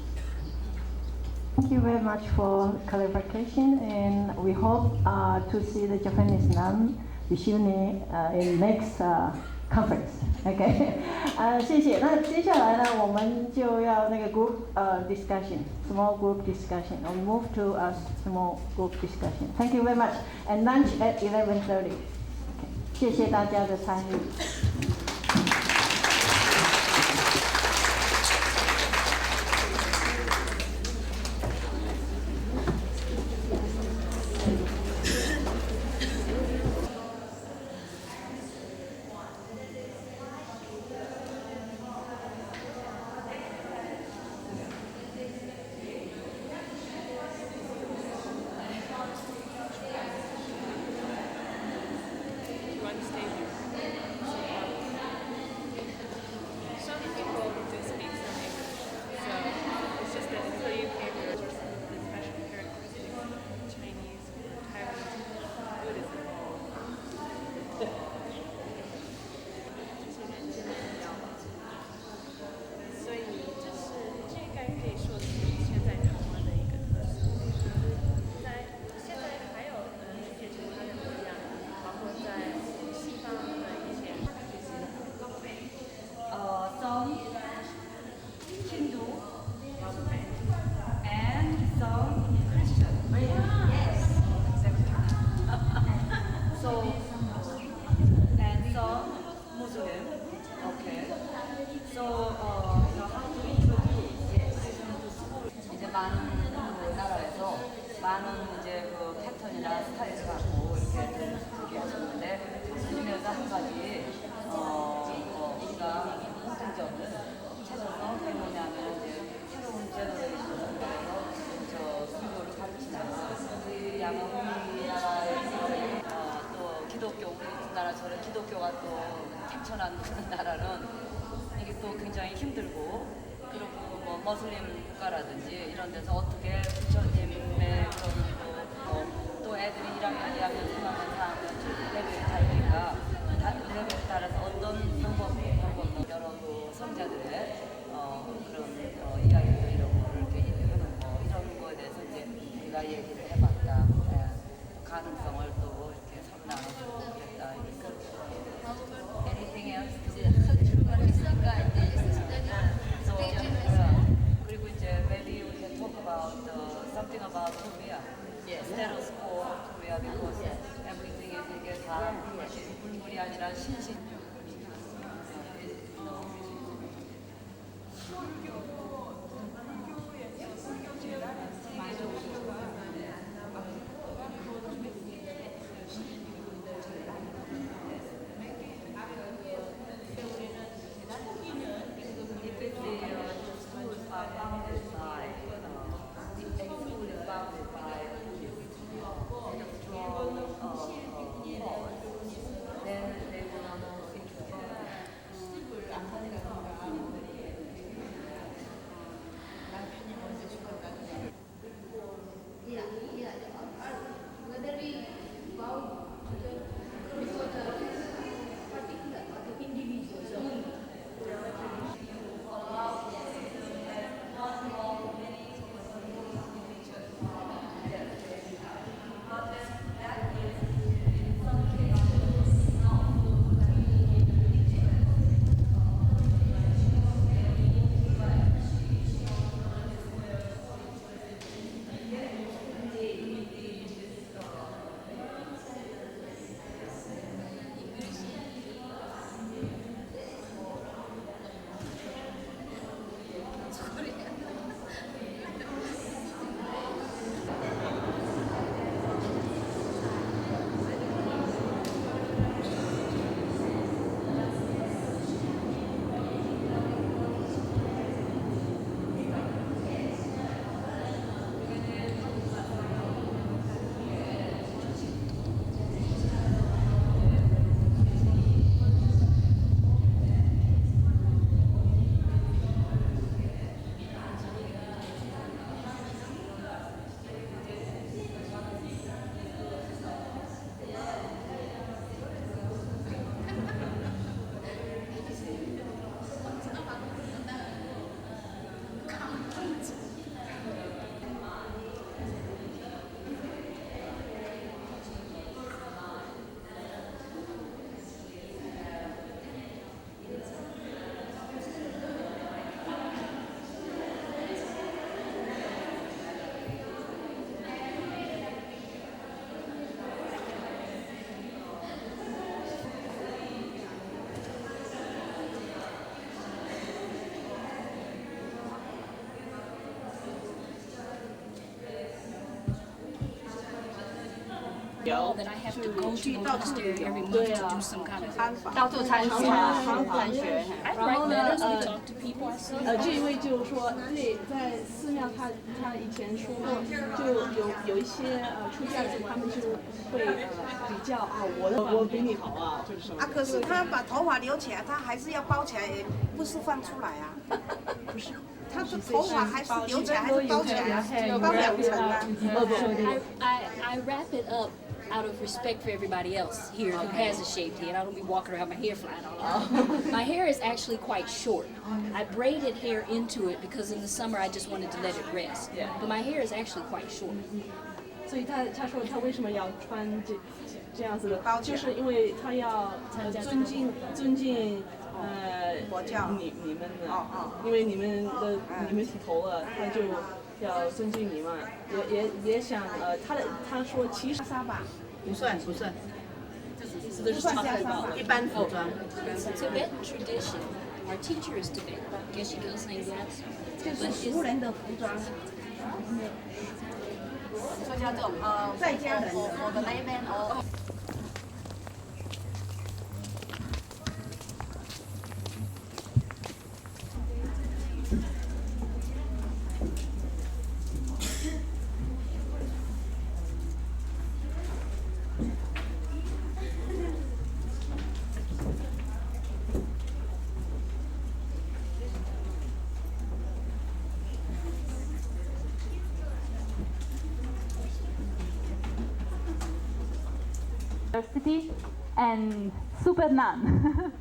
Thank you very much for clarification, and we hope to see the Japanese nun Vishuni in next conference. Okay. 谢谢。那接下来呢，我们就要那个 group discussion, small group discussion. We move to a small group discussion. Thank you very much. And lunch at 11:30. Okay. 谢谢大家的参与。stay there. 만천한 나라는 이게 또 굉장히 힘들고, 그리고 뭐 머슬림 국가라든지 이런 데서 어떻게 부처님의 그런 또 애들이 1학년, 2학년, 3학년, 4학년 레벨이 다르니까 레벨에 따라서 어떤 방법 여러 그 성자들의 그런 이야기들 이런 거를 이렇게 하는 거 이런 거에 대해서 이제 우리가 얘기를 해봤다. 가능성을 또 이렇게 서로 나눠주고 그랬다. Anything else? 그리고 이제 maybe we can talk about something about Korea. Status quo of Korea because everything is 이게 다 물물이 아니라 신신. That I have to go to the monastery every month to do some kind of. 到处参学，I write letters, we talk to people. I see. 这一位就是说，对，在寺庙他以前说过，就有一些出家人，他们就会比较啊，我比你好啊，就是什么。可是他把头发留起来，他还是要包起来，不是放出来啊。不是。他的头发还是留起来，还是包起来啊？包两层啊。I wrap it up out of respect for everybody else here who has a shaved head. I don't be walking around my hair flying all over. My hair is actually quite short. I braided hair into it because in the summer I just wanted to let it rest. But my hair is actually quite short. 所以他说他为什么要穿这样子的，就是因为他要尊敬佛教你们的，因为你们剃头了，他就要尊敬你们，也想他说其实沙吧不算，不算袈裟，一般服装。Tibetan tradition. Our teacher is Tibetan. Guess you can say that. 就是俗人的服装。这叫做在家人的。我的 layman or University and Super Nun.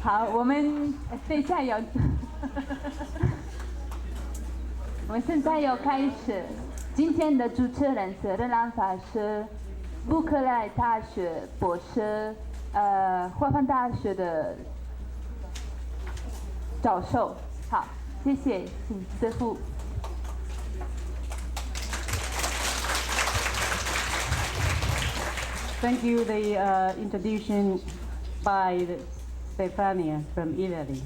好，我们等一下有，我们现在要开始。今天的主持人是热兰法师，布克莱大学博士，华梵大学的教授。好，谢谢，请师父。Thank you, the introduction by Stefania from Italy.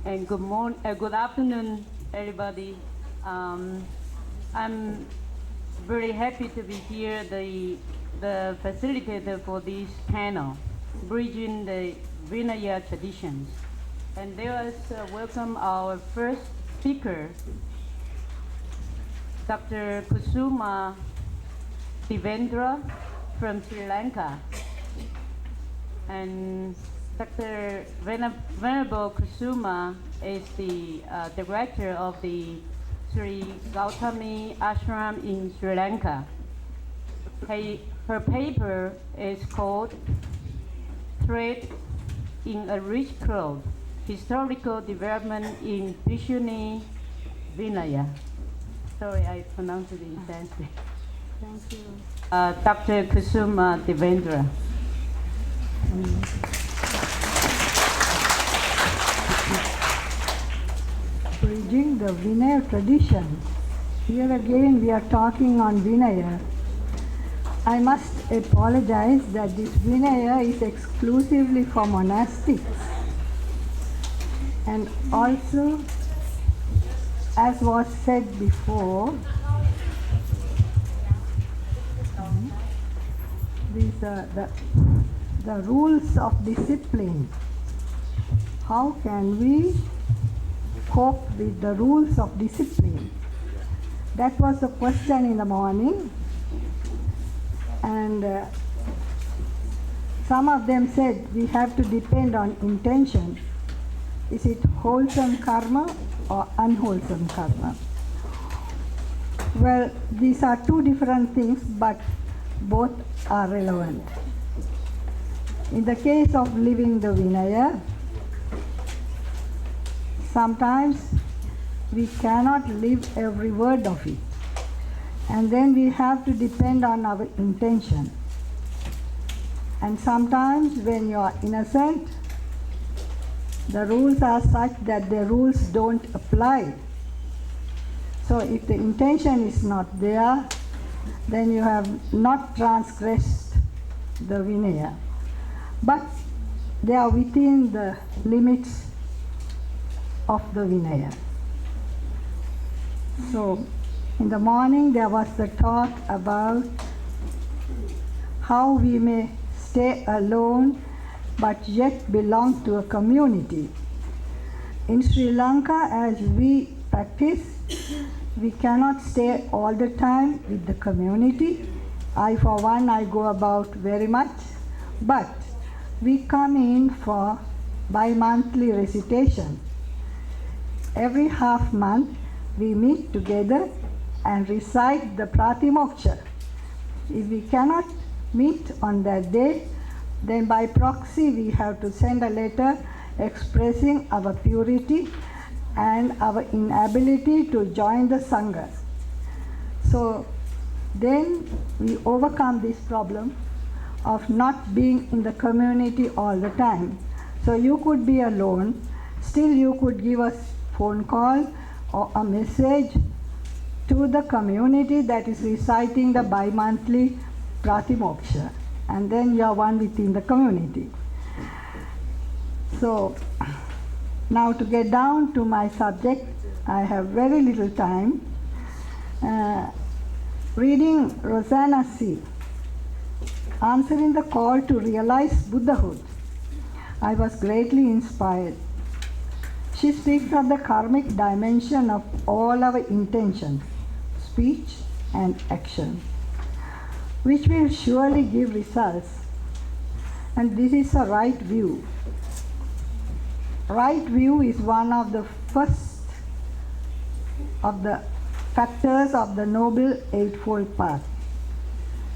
And good afternoon, everybody. I'm very happy to be here, the facilitator for this panel, Bridging the Vinaya Traditions. And let us welcome our first speaker, Dr. Kusuma Devendra from Sri Lanka. And Dr. Venerable Kusuma is the director of the Sri Gautami Ashram in Sri Lanka. Her paper is called Thread in a Rich Cloth, Historical Development in Bhikshuni Vinaya. Sorry, I pronounced it in Sanskrit. Thank you. Dr. Kusuma Devendra. Bridging the Vinaya tradition. Here again we are talking on Vinaya. I must apologize that this Vinaya is exclusively for monastics. And also, as was said before, these are the rules of discipline. How can we cope with the rules of discipline? That was the question in the morning. And some of them said we have to depend on intention. Is it wholesome karma or unwholesome karma? Well, these are two different things, but both are relevant. In the case of living the Vinaya, sometimes we cannot live every word of it. And then we have to depend on our intention. And sometimes when you are innocent, the rules are such that the rules don't apply. So if the intention is not there, then you have not transgressed the Vinaya. But they are within the limits of the Vinaya. So in the morning there was the talk about how we may stay alone but yet belong to a community. In Sri Lanka, as we practice, we cannot stay all the time with the community. I, for one, I go about very much, but we come in for bi-monthly recitation. Every half month, we meet together and recite the Pratimoksha. If we cannot meet on that day, then by proxy we have to send a letter expressing our purity and our inability to join the Sangha. So then we overcome this problem of not being in the community all the time. So you could be alone, still you could give a phone call or a message to the community that is reciting the bi-monthly Pratimoksha, and then you are one within the community. So now to get down to my subject, I have very little time. Reading Rosanna C., answering the call to realize Buddhahood, I was greatly inspired. She speaks of the karmic dimension of all our intentions, speech and action, which will surely give results. And this is a right view. Right view is one of the first of the factors of the Noble Eightfold Path.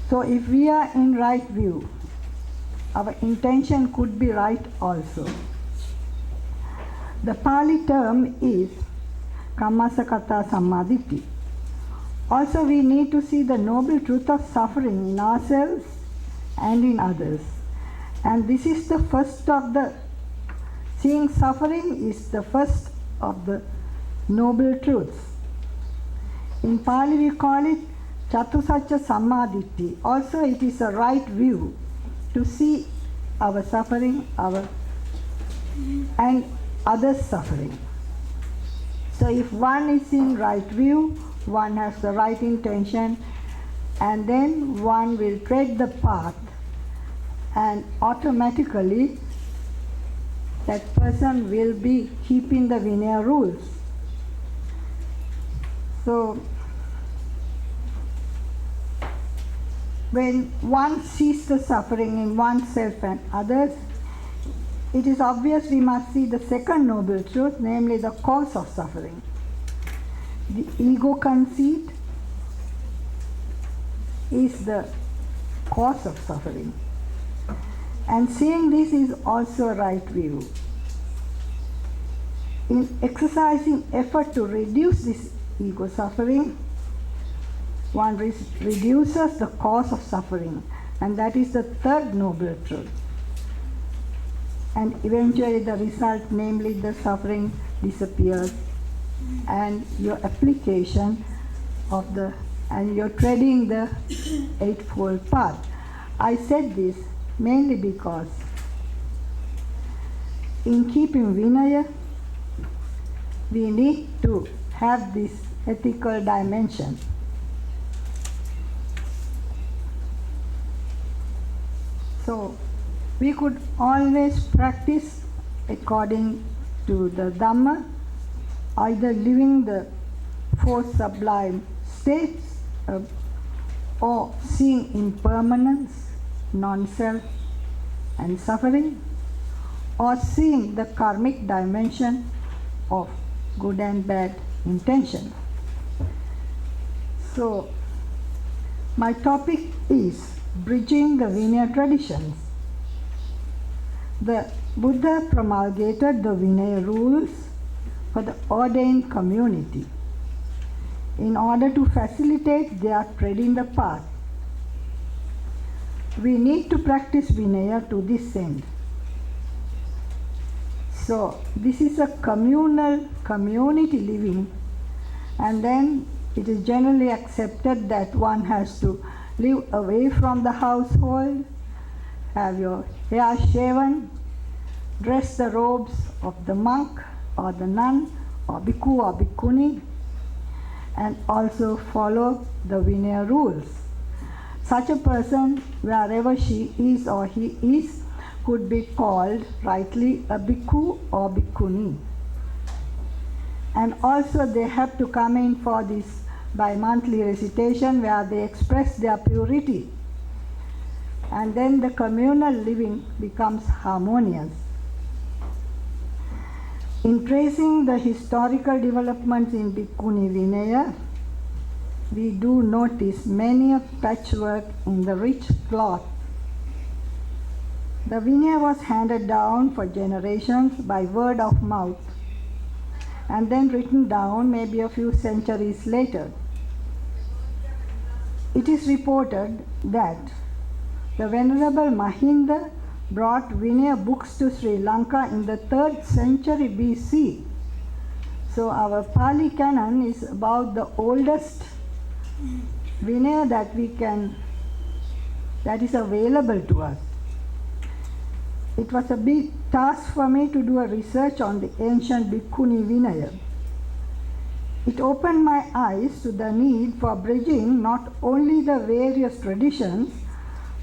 So if we are in right view, our intention could be right also. The Pali term is Kammasakata Sammaditthi. Also, we need to see the noble truth of suffering in ourselves and in others. And this is the first of the, seeing suffering is the first of the noble truths. In Pali we call it Chatusacca Sammaditthi. Also, it is a right view to see our suffering, and others' suffering. So if one is in right view, one has the right intention, and then one will tread the path, and automatically that person will be keeping the Vinaya rules. So when one sees the suffering in oneself and others, it is obvious we must see the second noble truth, namely the cause of suffering. The ego conceit is the cause of suffering. And seeing this is also a right view. In exercising effort to reduce this ego suffering, one reduces the cause of suffering, and that is the third noble truth. And eventually the result, namely the suffering, disappears, and your application of the, and you're treading the Eightfold Path. I said this mainly because in keeping Vinaya, we need to have this ethical dimension. So we could always practice according to the Dhamma, either living the four sublime states or seeing impermanence, non-self and suffering, or seeing the karmic dimension of good and bad intention. So my topic is bridging the Vinaya traditions. The Buddha promulgated the Vinaya rules for the ordained community in order to facilitate their treading the path. We need to practice Vinaya to this end. So this is a communal community living, and then it is generally accepted that one has to live away from the household, have your hair shaven, dress the robes of the monk or the nun or bhikkhu or bhikkhuni, and also follow the Vinaya rules. Such a person, wherever she is or he is, could be called rightly a bhikkhu or bhikkhuni. And also they have to come in for this bi-monthly recitation where they express their purity. And then the communal living becomes harmonious. In tracing the historical developments in Bhikkhuni Vinaya, we do notice many a patchwork in the rich cloth. The Vinaya was handed down for generations by word of mouth, and then written down maybe a few centuries later. It is reported that the Venerable Mahinda brought Vinaya books to Sri Lanka in the 3rd century BC. So our Pali canon is about the oldest Vinaya that is available to us. It was a big task for me to do a research on the ancient Bhikkhuni Vinaya. It opened my eyes to the need for bridging not only the various traditions,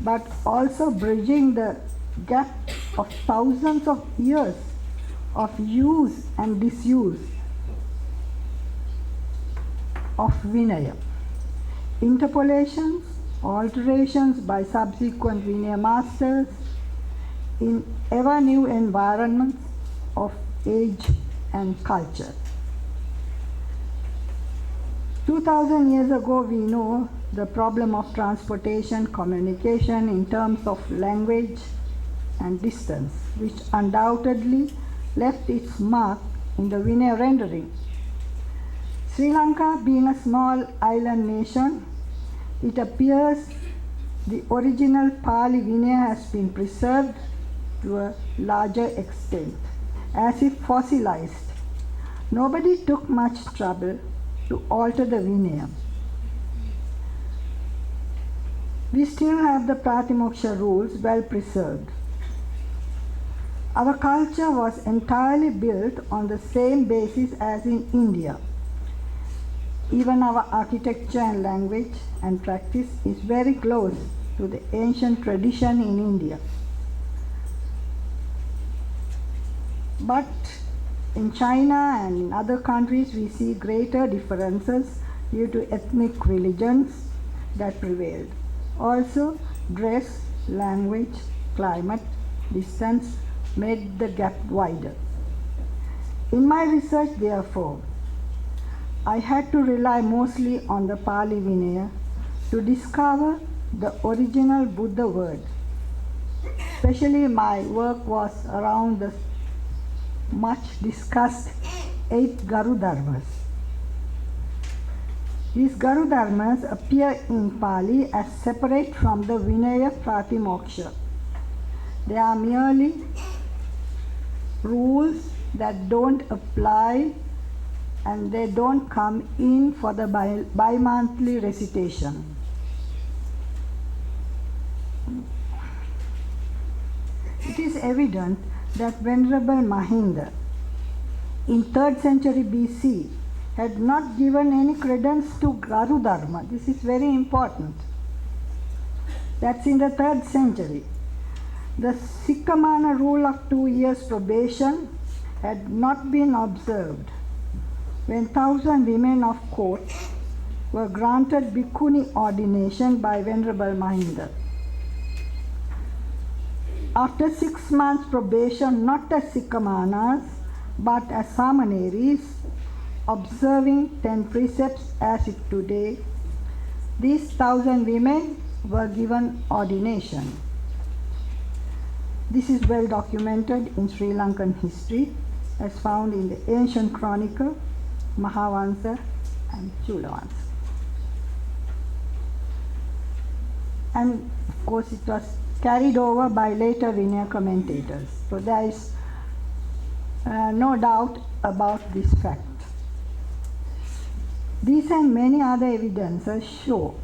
but also bridging the gap of thousands of years of use and disuse of Vinaya. Interpolations, alterations by subsequent Vinaya masters in ever new environments of age and culture. 2000 years ago, we know the problem of transportation, communication in terms of language and distance, which undoubtedly left its mark in the Vinaya rendering. Sri Lanka being a small island nation, it appears the original Pali Vinaya has been preserved to a larger extent, as if fossilized. Nobody took much trouble to alter the Vinaya. We still have the Pratimoksha rules well preserved. Our culture was entirely built on the same basis as in India. Even our architecture and language and practice is very close to the ancient tradition in India. But in China and in other countries, we see greater differences due to ethnic religions that prevailed. Also, dress, language, climate, distance made the gap wider. In my research, therefore, I had to rely mostly on the Pali Vinaya to discover the original Buddha word. Especially my work was around the much discussed 8 Garu Dharmas. These Garu Dharmas appear in Pali as separate from the Vinaya Pratimoksha. They are merely rules that don't apply and they don't come in for the bi-monthly recitation. It is evident that Venerable Mahinda in 3rd century BC had not given any credence to Garu Dharma. This is very important. That's in the 3rd century. The Sikkamana rule of 2 years probation had not been observed when 1,000 women of court were granted bhikkhuni ordination by Venerable Mahinda. After 6 months probation, not as Sikkamanas, but as Samaneris, observing 10 precepts as if today, these 1,000 women were given ordination. This is well documented in Sri Lankan history as found in the ancient chronicle, Mahavansa and Chulavansa. And of course it was carried over by later Vinaya commentators. So there is no doubt about this fact. These and many other evidences show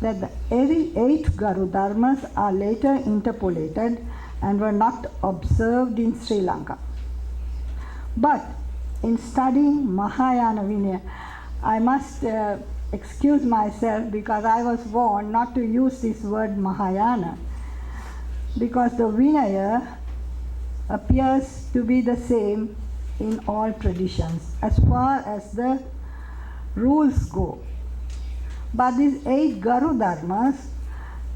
that the 8 Garu Dharmas are later interpolated and were not observed in Sri Lanka. But in studying Mahayana Vinaya, I must excuse myself because I was warned not to use this word Mahayana, because the Vinaya appears to be the same in all traditions as far as the rules go. But these 8 Garu Dharmas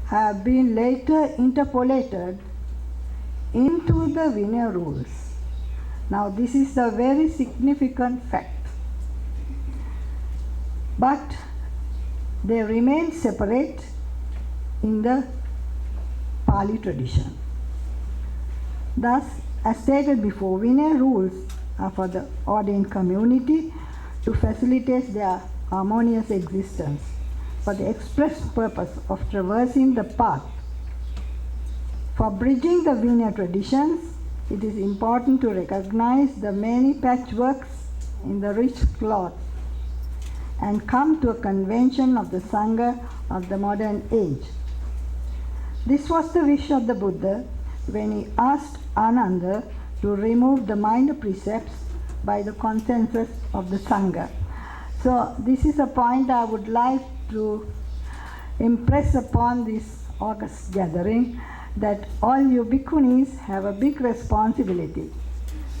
have been later interpolated into the Vinaya rules. Now this is a very significant fact. But they remain separate in the Pali tradition. Thus, as stated before, Vinaya rules are for the ordained community to facilitate their harmonious existence for the express purpose of traversing the path. For bridging the Vinaya traditions, it is important to recognize the many patchworks in the rich cloth and come to a convention of the Sangha of the modern age. This was the wish of the Buddha when he asked Ananda to remove the minor precepts by the consensus of the Sangha. So this is a point I would like to impress upon this August gathering, that all you bhikkhunis have a big responsibility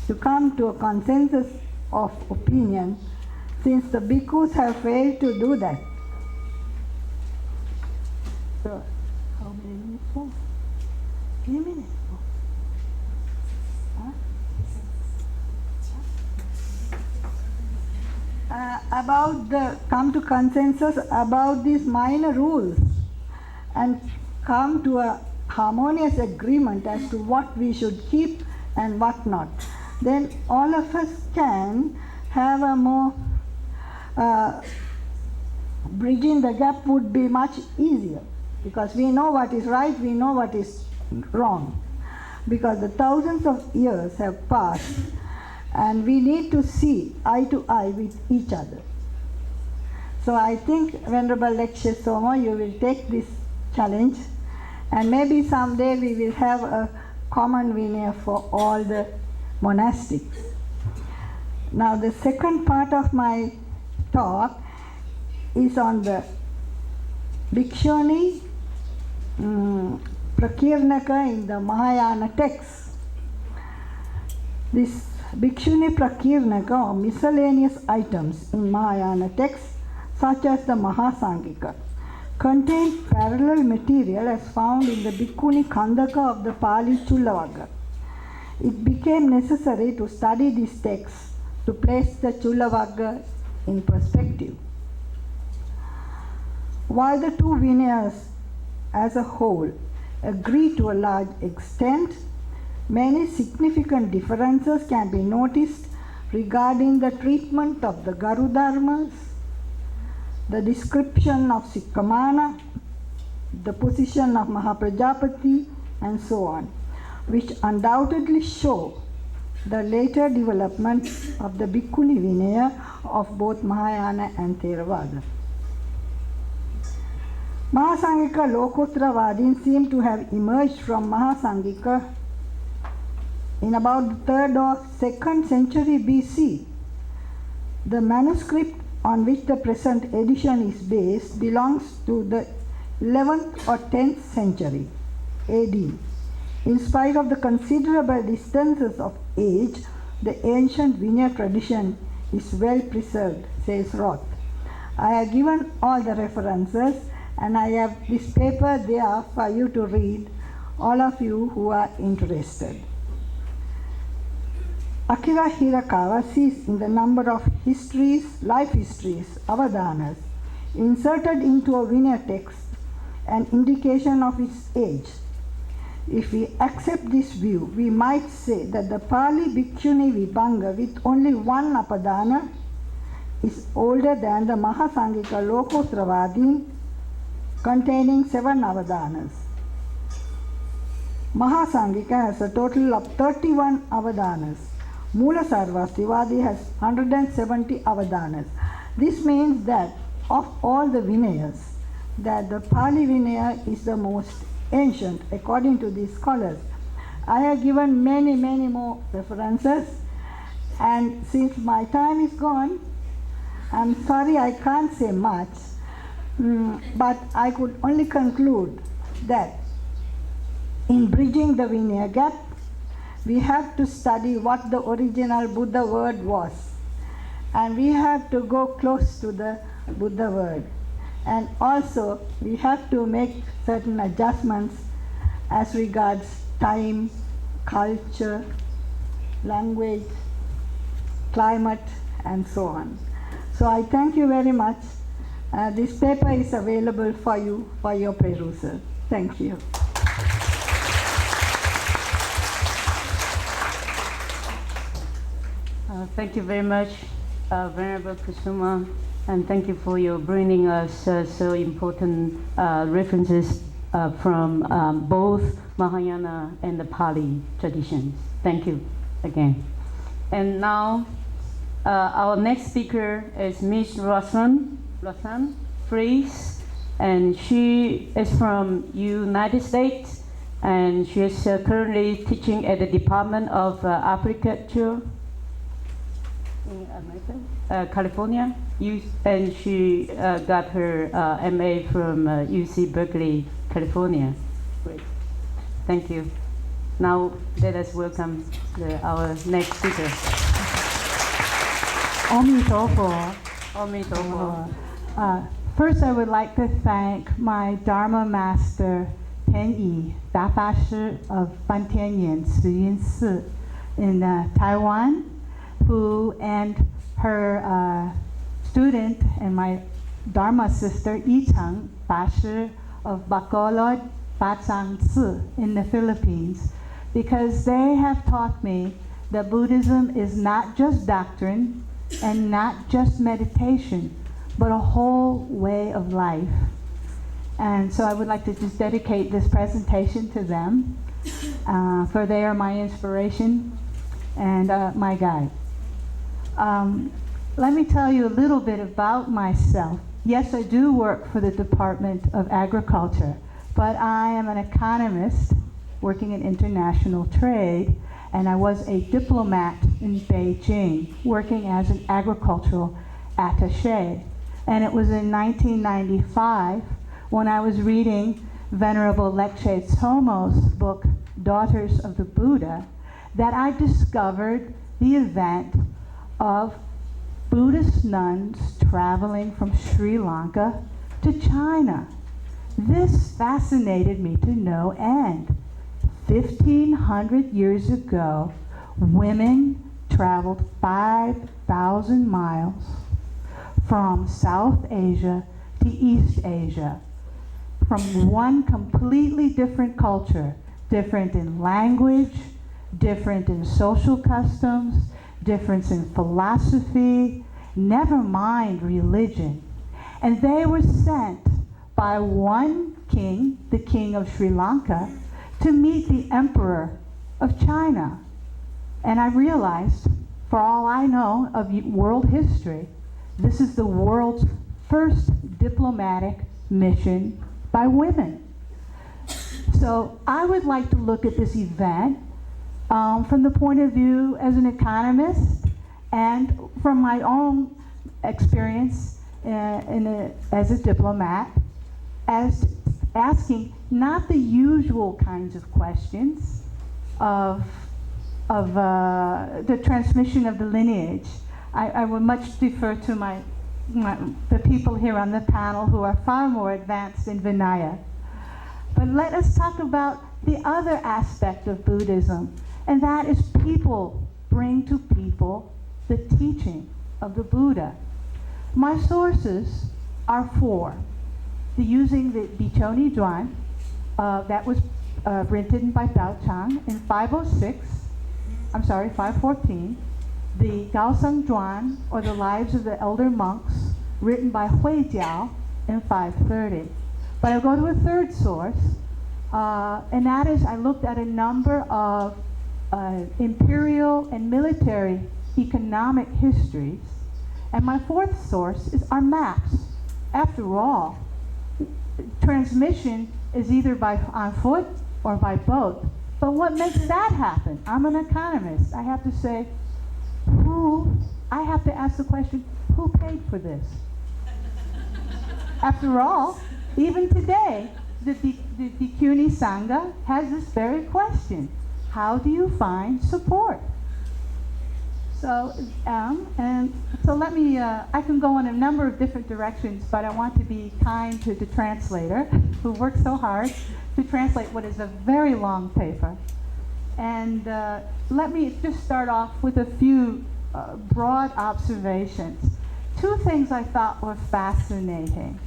to come to a consensus of opinion, since the bhikkhus have failed to do that. So, how many minutes more? 3 minutes more. Huh? come to consensus about these minor rules and come to a harmonious agreement as to what we should keep and what not. Then all of us can have a more bridging the gap would be much easier, because we know what is right, we know what is wrong, because the thousands of years have passed and we need to see eye to eye with each other. So I think, Venerable Lecture Soma, you will take this challenge, and maybe someday we will have a common Vinaya for all the monastics. Now the second part of my talk is on the Bhikshuni Prakirnaka in the Mahayana text. This Bhikshuni Prakirnaka, or miscellaneous items in Mahayana text, such as the Mahasangika, contain parallel material as found in the Bhikkhuni Khandaka of the Pali Chulavagga. It became necessary to study this text to place the Chulavagga in perspective. While the two Vinayas as a whole agree to a large extent, many significant differences can be noticed regarding the treatment of the Garudharmas, the description of Sikkamana, the position of Mahaprajapati, and so on, which undoubtedly show the later development of the Bhikkhuni Vinaya of both Mahayana and Theravada. Mahasangika Lokottravadin seem to have emerged from Mahasangika in about the 3rd or 2nd century BC. The manuscript on which the present edition is based belongs to the 11th or 10th century AD. In spite of the considerable distances of age, the ancient Vinaya tradition is well preserved, says Roth. I have given all the references, and I have this paper there for you to read, all of you who are interested. Akira Hirakawa sees in the number of histories, life histories, avadanas, inserted into a Vinaya text an indication of its age. If we accept this view, we might say that the Pali Bhikshuni Vibhanga with only one apadana is older than the Mahasangika Lokottravadin containing 7 avadanas. Mahasangika has a total of 31 avadanas. Mula Sarvastivadi has 170 avadanas. This means that of all the Vinayas, that the Pali Vinaya is the most ancient according to these scholars. I have given many more references, and since my time is gone, I'm sorry I can't say much, but I could only conclude that in bridging the Vinaya gap, we have to study what the original Buddha word was, and we have to go close to the Buddha word. And also, we have to make certain adjustments as regards time, culture, language, climate, and so on. So I thank you very much. This paper is available for you for your perusal. Thank you. Thank you very much, Venerable Kusuma. And thank you for your bringing us so important references from both Mahayana and the Pali traditions. Thank you again. And now our next speaker is Ms. Rosanne Fries, and she is from United States, and she is currently teaching at the Department of Architecture in America, California, and she got her MA from UC Berkeley, California. Great. Thank you. Now let us welcome our next speaker. First, I would like to thank my Dharma master, Ten Yi, Dafa Shi of Fantianyan Suyun Si in Taiwan, who and her student and my Dharma sister, Yichang Bashi of Bacolod, Batsang Tzu in the Philippines, because they have taught me that Buddhism is not just doctrine and not just meditation, but a whole way of life. And so I would like to just dedicate this presentation to them, for they are my inspiration and my guide. Let me tell you a little bit about myself. Yes, I do work for the Department of Agriculture, but I am an economist working in international trade, and I was a diplomat in Beijing working as an agricultural attaché. And it was in 1995 when I was reading Venerable Lecce Tsomo's book, Daughters of the Buddha, that I discovered the event of Buddhist nuns traveling from Sri Lanka to China. This fascinated me to no end. 1,500 years ago, women traveled 5,000 miles from South Asia to East Asia, from one completely different culture, different in language, different in social customs, difference in philosophy, never mind religion. And they were sent by one king, the king of Sri Lanka, to meet the emperor of China. And I realized, for all I know of world history, this is the world's first diplomatic mission by women. So I would like to look at this event from the point of view as an economist and from my own experience as a diplomat, as asking not the usual kinds of questions of the transmission of the lineage. I would much defer to the people here on the panel who are far more advanced in Vinaya. But let us talk about the other aspect of Buddhism, and that is people bring to people the teaching of the Buddha. My sources are four. Using the Bichoni Zhuan, that was written by Dao Chang in 514. The Gaoseng Zhuan, or the Lives of the Elder Monks, written by Hui Jiao in 530. But I'll go to a third source, and that is I looked at a number of imperial and military economic histories, and my fourth source is our maps. After all, transmission is either on foot or by boat. But what makes that happen? I'm an economist. I have to say, I have to ask the question, who paid for this? After all, even today, the Bhikkhuni Sangha has this very question. How do you find support? So, let me, I can go in a number of different directions, but I want to be kind to the translator who worked so hard to translate what is a very long paper. And let me just start off with a few broad observations. Two things I thought were fascinating.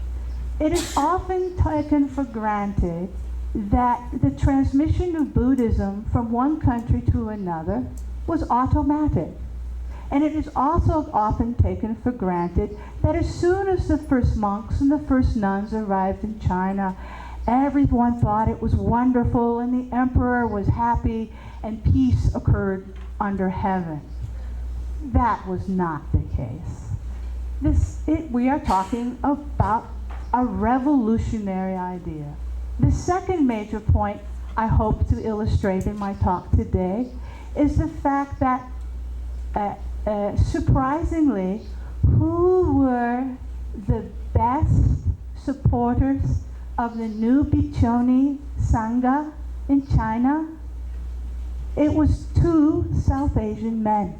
It is often taken for granted that the transmission of Buddhism from one country to another was automatic. And it is also often taken for granted that as soon as the first monks and the first nuns arrived in China, everyone thought it was wonderful and the emperor was happy and peace occurred under heaven. That was not the case. We are talking about a revolutionary idea. The second major point I hope to illustrate in my talk today is the fact that surprisingly, who were the best supporters of the new Bichoni Sangha in China? It was two South Asian men,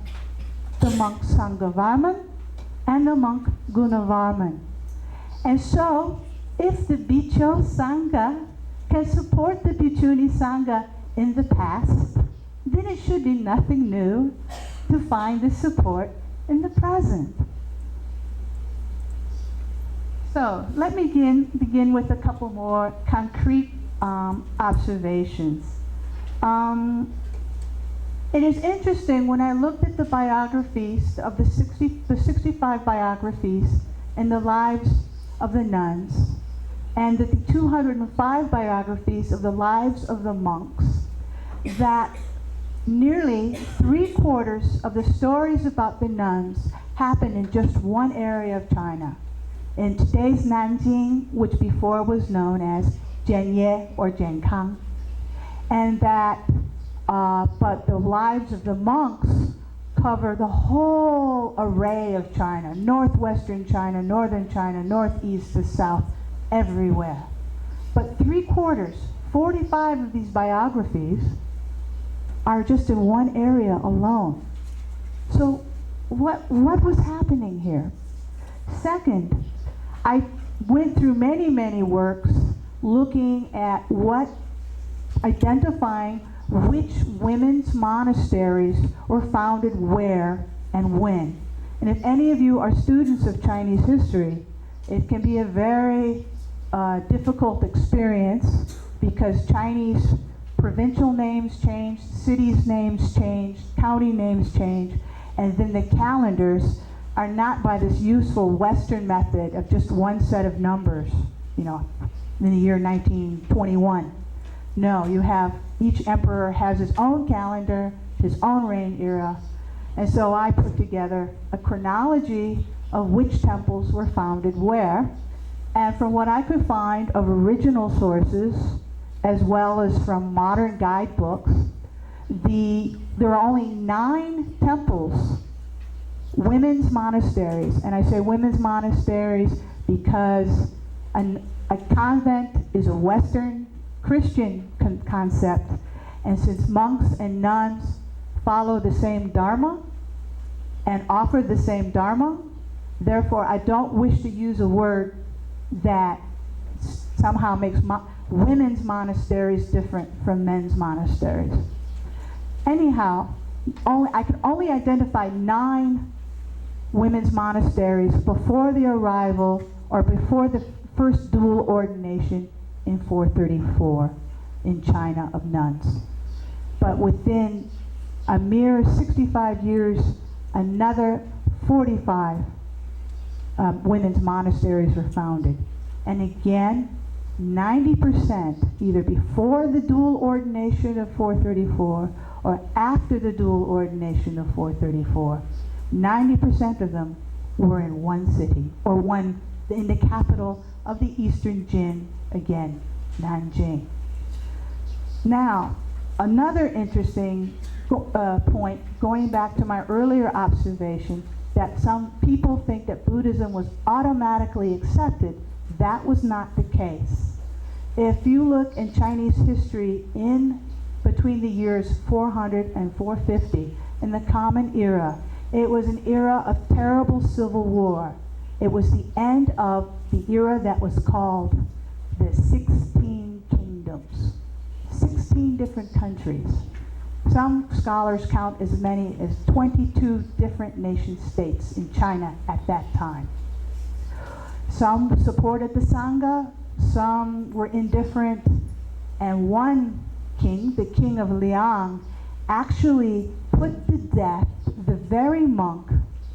the monk Sanghavarman and the monk Gunavarman. And so, if the Bicho Sangha can support the Bhikkshuni Sangha in the past, then it should be nothing new to find the support in the present. So let me begin with a couple more concrete observations. It is interesting when I looked at the biographies of the 65 biographies in the lives of the nuns and the 205 biographies of the lives of the monks, that nearly 3/4 of the stories about the nuns happen in just one area of China, in today's Nanjing, which before was known as Jianye or Jiankang, and that but the lives of the monks cover the whole array of China, northwestern China, northern China, northeast to south, everywhere. But 3/4, 45 of these biographies are just in one area alone. So what was happening here? Second, I went through many works looking at identifying which women's monasteries were founded where and when. And if any of you are students of Chinese history, it can be a very difficult experience because Chinese provincial names changed, cities' names changed, county names changed, and then the calendars are not by this useful Western method of just one set of numbers, in the year 1921. No, you have, each emperor has his own calendar, his own reign era, and so I put together a chronology of which temples were founded where, and from what I could find of original sources, as well as from modern guidebooks, there are only 9 temples, women's monasteries, and I say women's monasteries because a convent is a Western Christian concept, and since monks and nuns follow the same Dharma and offer the same Dharma, therefore I don't wish to use a word that somehow makes women's monasteries different from men's monasteries. Anyhow, I could only identify 9 women's monasteries before the arrival or before the first dual ordination in 434 in China of nuns. But within a mere 65 years, another 45 women's monasteries were founded. And again, 90%, either before the dual ordination of 434 or after the dual ordination of 434, 90% of them were in one city, or in the capital of the Eastern Jin, again, Nanjing. Now, another interesting point, going back to my earlier observation, that some people think that Buddhism was automatically accepted. That was not the case. If you look in Chinese history in between the years 400 and 450, in the Common Era, it was an era of terrible civil war. It was the end of the era that was called the 16 Kingdoms. 16 different countries. Some scholars count as many as 22 different nation-states in China at that time. Some supported the Sangha, some were indifferent, and one king, the king of Liang, actually put to death the very monk,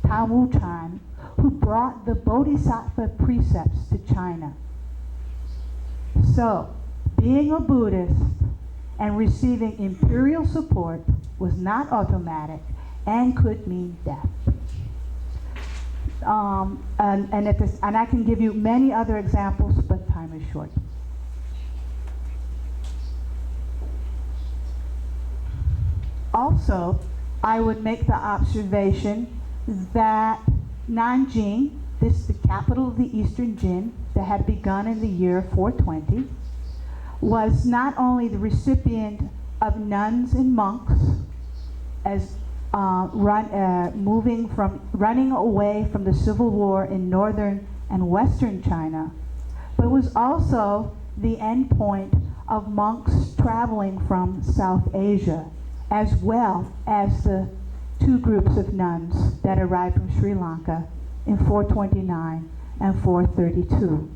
Tao Wu Chan, who brought the Bodhisattva precepts to China. So, being a Buddhist and receiving imperial support was not automatic and could mean death. And I can give you many other examples, but time is short. Also, I would make the observation that Nanjing, this is the capital of the Eastern Jin, that had begun in the year 420, was not only the recipient of nuns and monks as running away from the civil war in northern and western China, but was also the end point of monks traveling from South Asia, as well as the 2 groups of nuns that arrived from Sri Lanka in 429 and 432.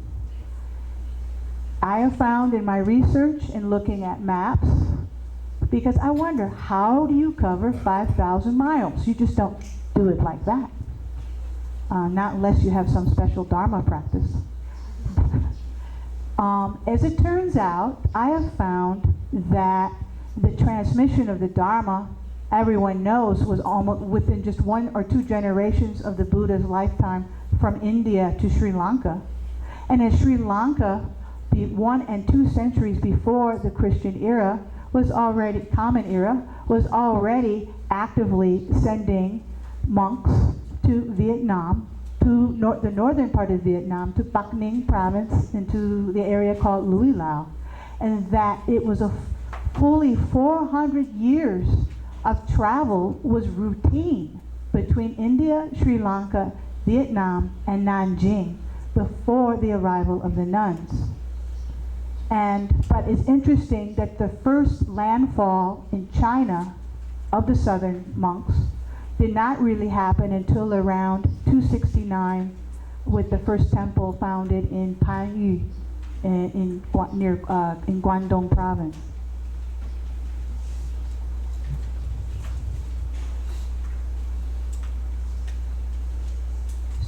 I have found in my research and looking at maps, because I wonder, how do you cover 5,000 miles? You just don't do it like that. Not unless you have some special Dharma practice. As it turns out, I have found that the transmission of the Dharma, everyone knows, was almost within just 1 or 2 generations of the Buddha's lifetime from India to Sri Lanka. And in Sri Lanka, the 1 and 2 centuries before the Christian era was already, common era, was already actively sending monks to Vietnam, to the northern part of Vietnam, to Bắc Ninh province, into the area called Lui Lao. And that it was a fully 400 years of travel was routine between India, Sri Lanka, Vietnam, and Nanjing before the arrival of the nuns. But it's interesting that the first landfall in China of the southern monks did not really happen until around 269, with the first temple founded in Panyu in Guangdong province.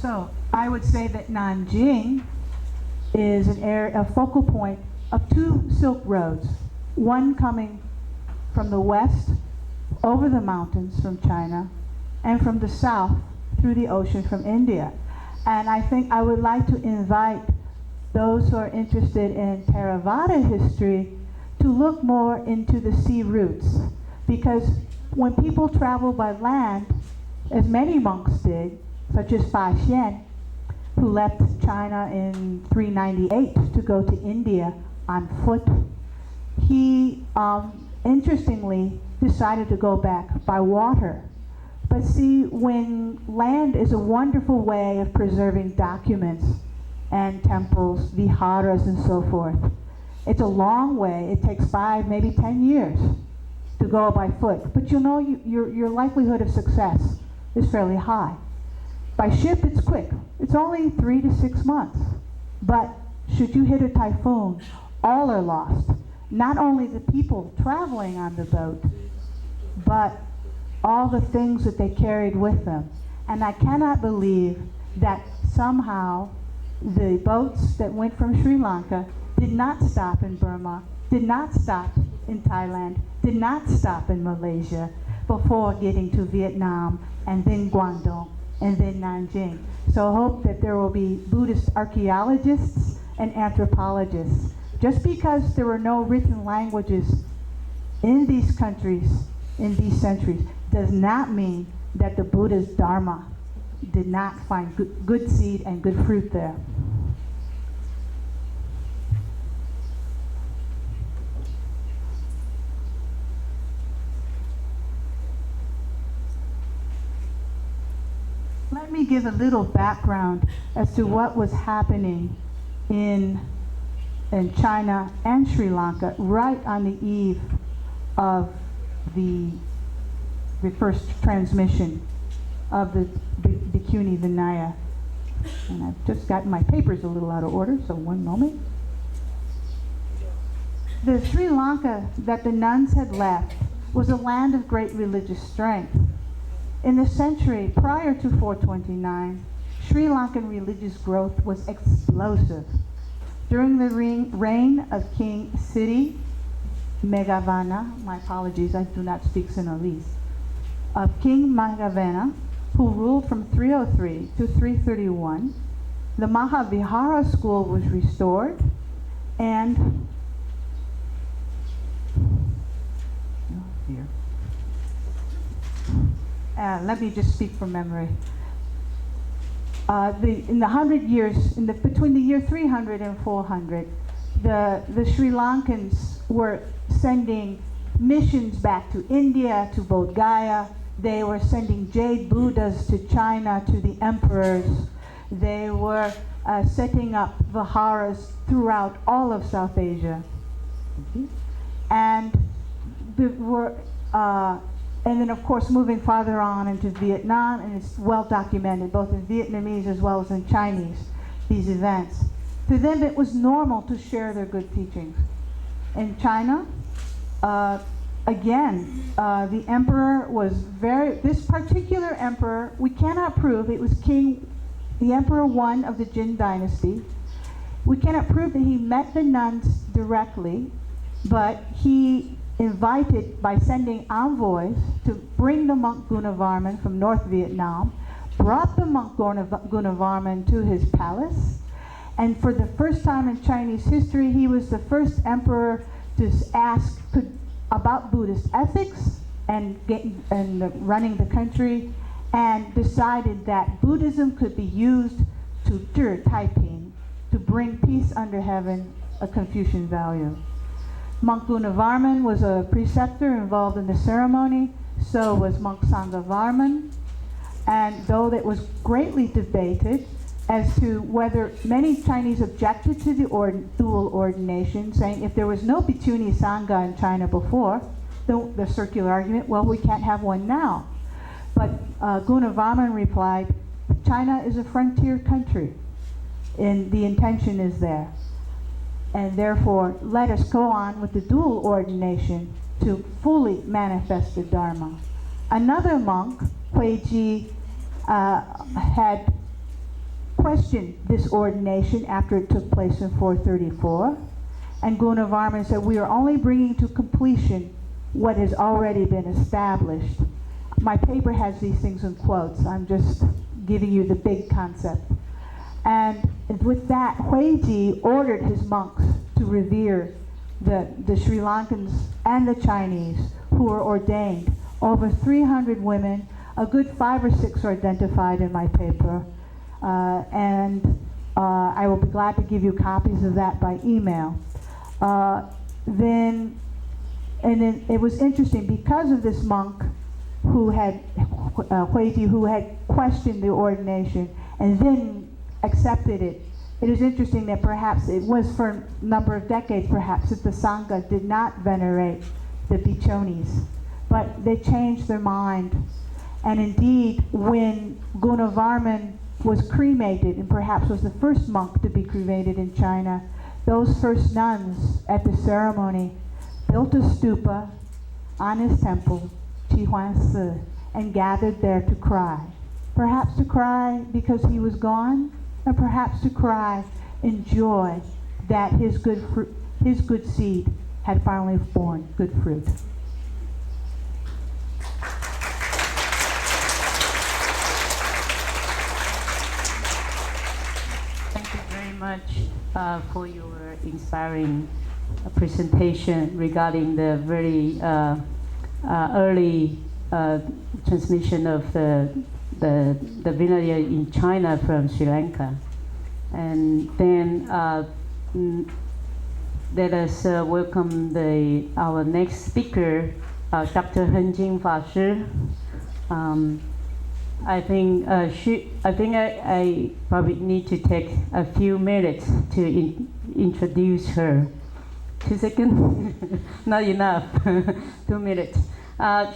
So I would say that Nanjing is a focal point of 2 Silk Roads, one coming from the west over the mountains from China, and from the south through the ocean from India. And I think I would like to invite those who are interested in Theravada history to look more into the sea routes, because when people travel by land, as many monks did, such as Fa Xian, who left China in 398 to go to India on foot, he interestingly decided to go back by water. But see, when land is a wonderful way of preserving documents and temples, viharas, and so forth, it's a long way. It takes 5, maybe 10 years to go by foot. But you know, your likelihood of success is fairly high. By ship, it's quick. It's only 3 to 6 months. But should you hit a typhoon, all are lost. Not only the people traveling on the boat, but all the things that they carried with them. And I cannot believe that somehow the boats that went from Sri Lanka did not stop in Burma, did not stop in Thailand, did not stop in Malaysia before getting to Vietnam, and then Guangdong, and then Nanjing. So I hope that there will be Buddhist archaeologists and anthropologists. Just because there were no written languages in these countries in these centuries does not mean that the Buddha's Dharma did not find good seed and good fruit there. Let me give a little background as to what was happening in China and Sri Lanka right on the eve of the first transmission of the Bhikkhuni Vinaya. And I've just gotten my papers a little out of order, so one moment. The Sri Lanka that the nuns had left was a land of great religious strength. In the century prior to 429, Sri Lankan religious growth was explosive. During the reign of King Siddhi Meghavana, my apologies, I do not speak Sinhalese, of King Meghavana, who ruled from 303 to 331, the Mahavihara school was restored, and let me just speak from memory. In the 100 years, between the year 300 and 400, the Sri Lankans were sending missions back to India, to Bodh Gaya. They were sending jade Buddhas to China, to the emperors. They were setting up viharas throughout all of South Asia. And then, of course, moving farther on into Vietnam, and it's well documented, both in Vietnamese as well as in Chinese, these events. To them, it was normal to share their good teachings. In China, again, the emperor was this particular emperor, we cannot prove, it was the Emperor I of the Jin dynasty. We cannot prove that he met the nuns directly, but he invited, by sending envoys to bring the monk Gunavarman from North Vietnam, brought the monk Gunavarman to his palace, and for the first time in Chinese history, he was the first emperor to ask about Buddhist ethics and running the country, and decided that Buddhism could be used to Taiping, to bring peace under heaven, a Confucian value. Monk Gunavarman was a preceptor involved in the ceremony, so was Monk Sanghavarman, and though it was greatly debated as to whether many Chinese objected to the dual ordination, saying if there was no Bhikkhuni Sangha in China before, the circular argument, well, we can't have one now. But Gunavarman replied, China is a frontier country, and the intention is there. And therefore, let us go on with the dual ordination to fully manifest the Dharma. Another monk, Huiji, had questioned this ordination after it took place in 434. And Gunavarman said, we are only bringing to completion what has already been established. My paper has these things in quotes. I'm just giving you the big concept. And with that, Huiji ordered his monks to revere the Sri Lankans and the Chinese who were ordained. Over 300 women, a good 5 or 6 are identified in my paper. I will be glad to give you copies of that by email. Then it was interesting, because of this monk who had, Huiji, who had questioned the ordination and then accepted it. It is interesting that perhaps it was for a number of decades, perhaps, that the Sangha did not venerate the Bhikkhunis, but they changed their mind. And indeed, when Gunavarman was cremated, and perhaps was the first monk to be cremated in China, those first nuns at the ceremony built a stupa on his temple, Chihuan Si, and gathered there to cry. Perhaps to cry because he was gone, or perhaps to cry in joy that his good seed had finally borne good fruit. Thank you very much for your inspiring presentation regarding the very early transmission of the Vinaya in China from Sri Lanka. And then let us welcome our next speaker, Dr. Henjing Fa Shi. I think I probably need to take a few minutes to introduce her. 2 seconds? Not enough. 2 minutes.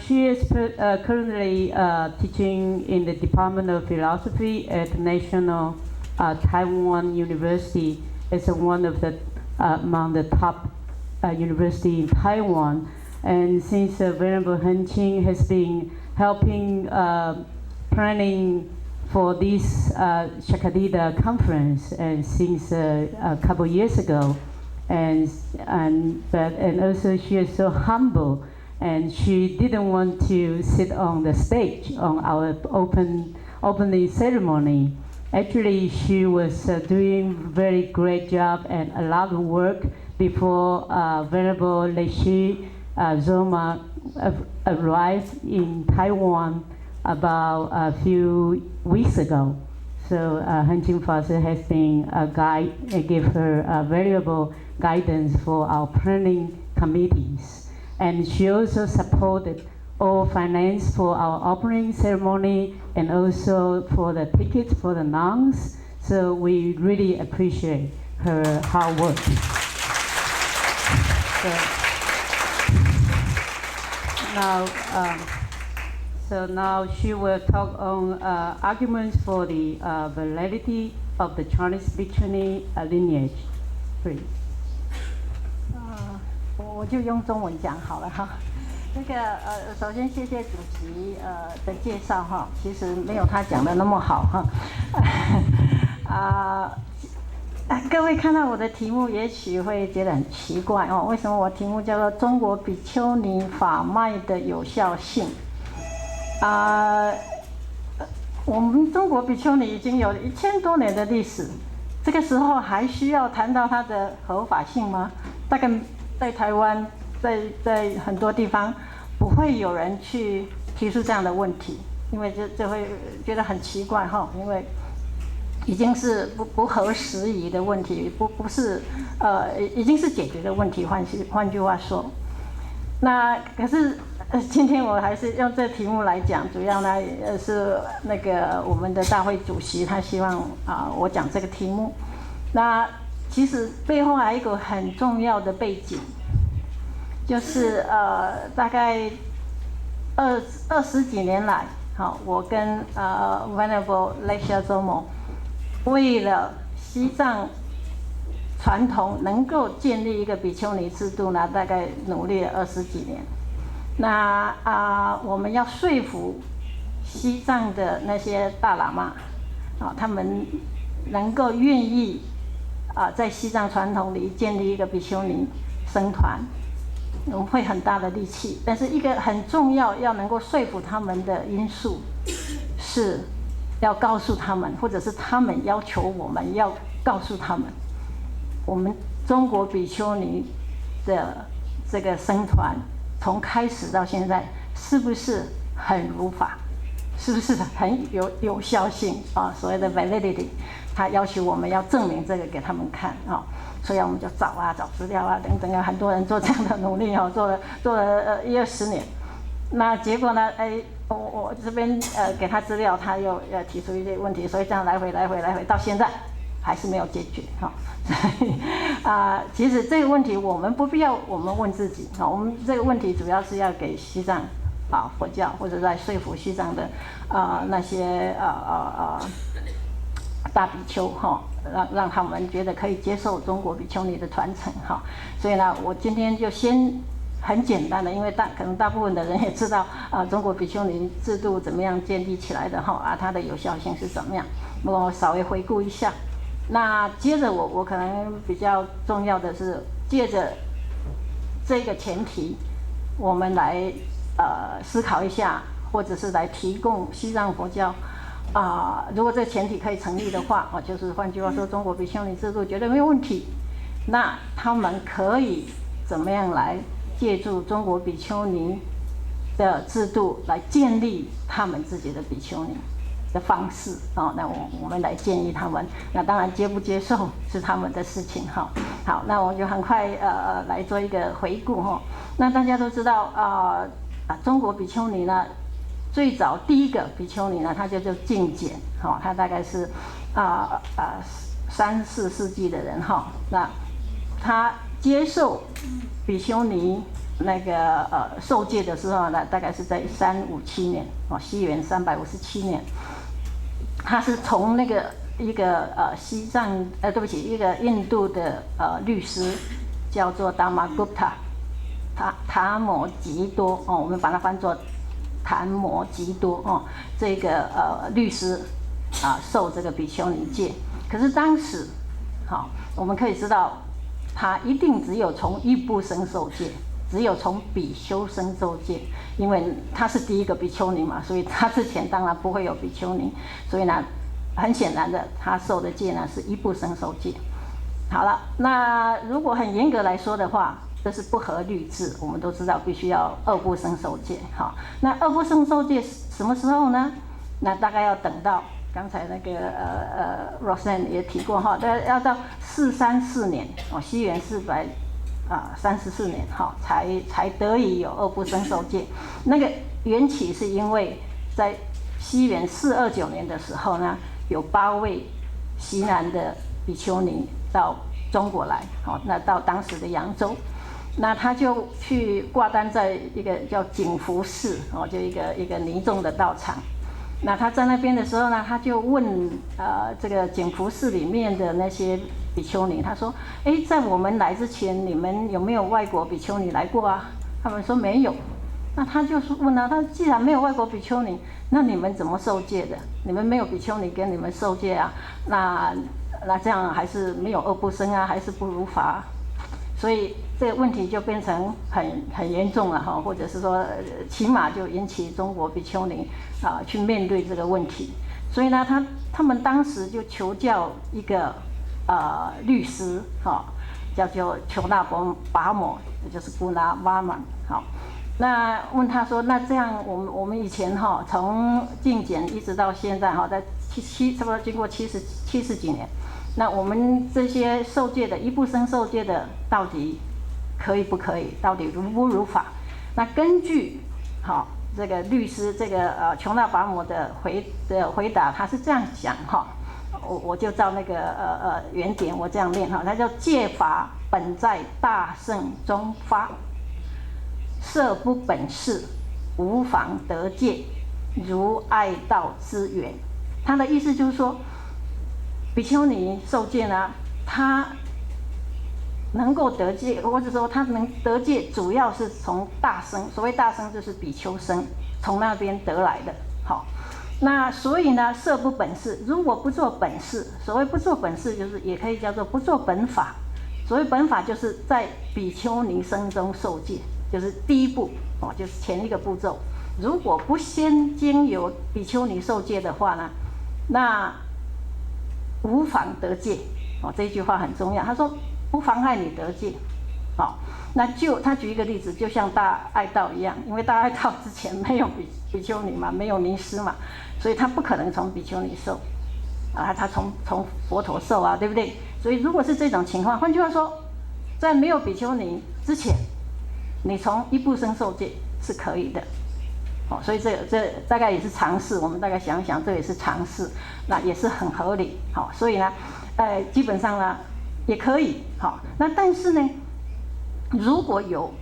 She is currently teaching in the Department of Philosophy at National Taiwan University. It's one of the among the top university in Taiwan. And since Venerable Henjing has been helping planning for this Sakyadhita conference, and since a couple years ago, and also she is so humble, and she didn't want to sit on the stage on our opening ceremony. Actually, she was doing very great job and a lot of work before Venerable Leishi Zoma arrived in Taiwan about a few weeks ago. So Henjing Fa Shi has been a guide and give her valuable guidance for our planning committees. And she also supported all finance for our opening ceremony and also for the tickets for the nuns. So we really appreciate her hard work. So now she will talk on arguments for the validity of the Chinese bhikkhuni lineage, please. 我就用中文讲好了哈。这个首先谢谢主席的介绍哈，其实没有他讲的那么好哈。各位看到我的题目，也许会觉得很奇怪哦，为什么我题目叫做《中国比丘尼法脉的有效性》？我们中国比丘尼已经有1000多年的历史，这个时候还需要谈到它的合法性吗？大概在台湾，在很多地方不会有人去提出这样的问题，因为这会觉得很奇怪哈，因为已经是不合时宜的问题，不是已经是解决的问题。换句话说，那可是今天我还是用这题目来讲，主要呢是那个我们的大会主席他希望我讲这个题目。那其实背后还有一个很重要的背景，就是大概20几年来，好，我跟Venerable Lesha Zomo 为了西藏传统能够建立一个比丘尼制度呢，大概努力了20几年。那我们要说服西藏的那些大喇嘛，他们能够愿意在西藏传统里建立一个比丘尼僧团，我们会很大的力气。但是一个很重要要能够说服他们的因素，是要告诉他们，或者是他们要求我们要告诉他们，我们中国比丘尼的这个僧团从开始到现在是不是很如法，是不是很有效性所谓的 validity， 他要求我们要证明这个给他们看所以我们就找资料等等很多人做这样的努力做了1-20年。那结果呢？我这边给他资料，他又提出一些问题，所以这样来回到现在还是没有解决所以其实这个问题我们不必要我们问自己我们这个问题主要是要给西藏佛教，或者在说服西藏的那些大比丘让他们觉得可以接受中国比丘尼的传承所以呢，我今天就先很简单的，因为可能大部分的人也知道中国比丘尼制度怎么样建立起来的它的有效性是怎么样，我稍微回顾一下。那接着我可能比较重要的是借着这个前提，我们来思考一下，或者是来提供西藏佛教如果这个前提可以成立的话就是换句话说，中国比丘尼制度绝对没有问题。那他们可以怎么样来借助中国比丘尼的制度来建立他们自己的比丘尼的方式那我们来建议他们。那当然接不接受是他们的事情好，那我就很快来做一个回顾那大家都知道中国比丘尼呢，最早第一个比丘尼呢，它就叫净简它大概是3、4世纪的人那他接受比丘尼那个受戒的时候呢，大概是在357年西元357年，他是从那个一个西藏对不起，一个印度的律师叫做达玛古塔塔摩吉多我们把它翻作檀摩吉多这个律师受这个比丘尼戒。可是当时我们可以知道，他一定只有从一部生受戒，只有从比丘生受戒，因为他是第一个比丘尼嘛，所以他之前当然不会有比丘尼，所以呢，很显然的，他受的戒呢是一部生受戒。好了，那如果很严格来说的话，这是不合律制，我们都知道必须要2部生受戒。那2部生受戒什么时候呢？那大概要等到刚才那个Roseanne 也提过要到434年西元434年才得以有2部生受戒。那个缘起是因为在西元429年的时候呢，有8位西南的比丘尼到中国来那到当时的扬州，那他就去挂单在一个叫景福寺就一个尼众的道场。那他在那边的时候呢，他就问这个景福寺里面的那些比丘尼，他说：在我们来之前，你们有没有外国比丘尼来过啊？他们说没有。那他就问他既然没有外国比丘尼，那你们怎么受戒的？你们没有比丘尼跟你们受戒啊？那这样还是没有恶不生啊，还是不如法啊？所以这个问题就变成很严重了哈，或者是说起码就引起中国比丘尼去面对这个问题。所以呢，他们当时就求教一个律师叫做求那跋摩，也就是古那瓦曼好。那问他说，那这样我们以前从晋简一直到现在在差不多经过70几年，那我们这些受戒的一不生受戒的到底可以不可以？到底如不如法？那根据这个律师这个琼那跋摩的回答，他是这样讲我就照那个原点我这样念他叫戒法本在大圣中发。设不本事，无妨得戒，如爱道之源。他的意思就是说，比丘尼受戒呢，他能够得戒，或者说他能得戒，主要是从大僧，所谓大僧就是比丘僧，从那边得来的。好，那所以呢，设不本事，如果不做本事，所谓不做本事，就是也可以叫做不做本法。所谓本法，就是在比丘尼僧中受戒。就是第一步就是前一个步骤。如果不先经由比丘尼受戒的话呢，那无妨得戒这一句话很重要。他说不妨碍你得戒那就他举一个例子，就像大爱道一样，因为大爱道之前没有比丘尼嘛，没有尼师嘛，所以他不可能从比丘尼受他从佛陀受啊，对不对？所以如果是这种情况，换句话说，在没有比丘尼之前，你从一不生受戒是可以的，所以这大概也是常识，我们大概想一想，这也是常识，那也是很合理，所以呢，基本上呢也可以，那但是呢，如果有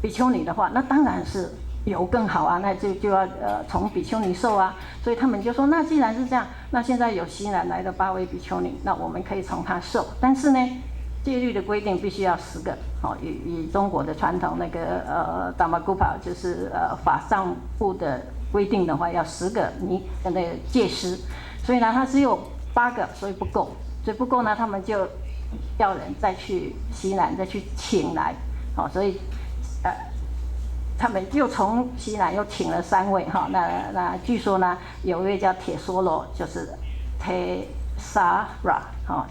比丘尼的话，那当然是有更好啊，那就要从比丘尼受啊，所以他们就说，那既然是这样，那现在有西南来的8位比丘尼，那我们可以从他受，但是呢，戒律的规定必须要10个，以中国的传统那个达玛古帕就是法藏部的规定的话，要10个那个戒师，所以呢，他只有8个，所以不够，呢，他们就要人再去西南再去请来，所以他们又从西南又请了3位那据说呢，有一位叫铁梭罗，就是铁沙拉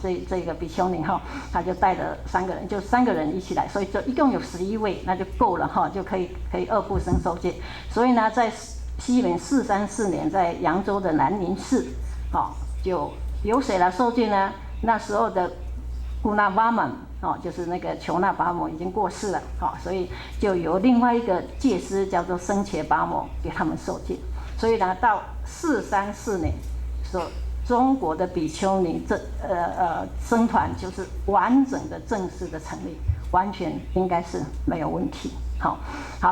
这个比丘尼他就带着3个人，就3个人一起来，所以就一共有11位，那就够了就可以2不生受戒。所以呢，在西元434年，在扬州的南宁寺就由谁来受戒呢？那时候的古那瓦曼就是那个求那跋摩已经过世了所以就由另外一个戒师叫做僧伽跋摩给他们受戒。所以呢，到434年中国的比丘尼僧团就是完整的正式的成立，完全应该是没有问题。好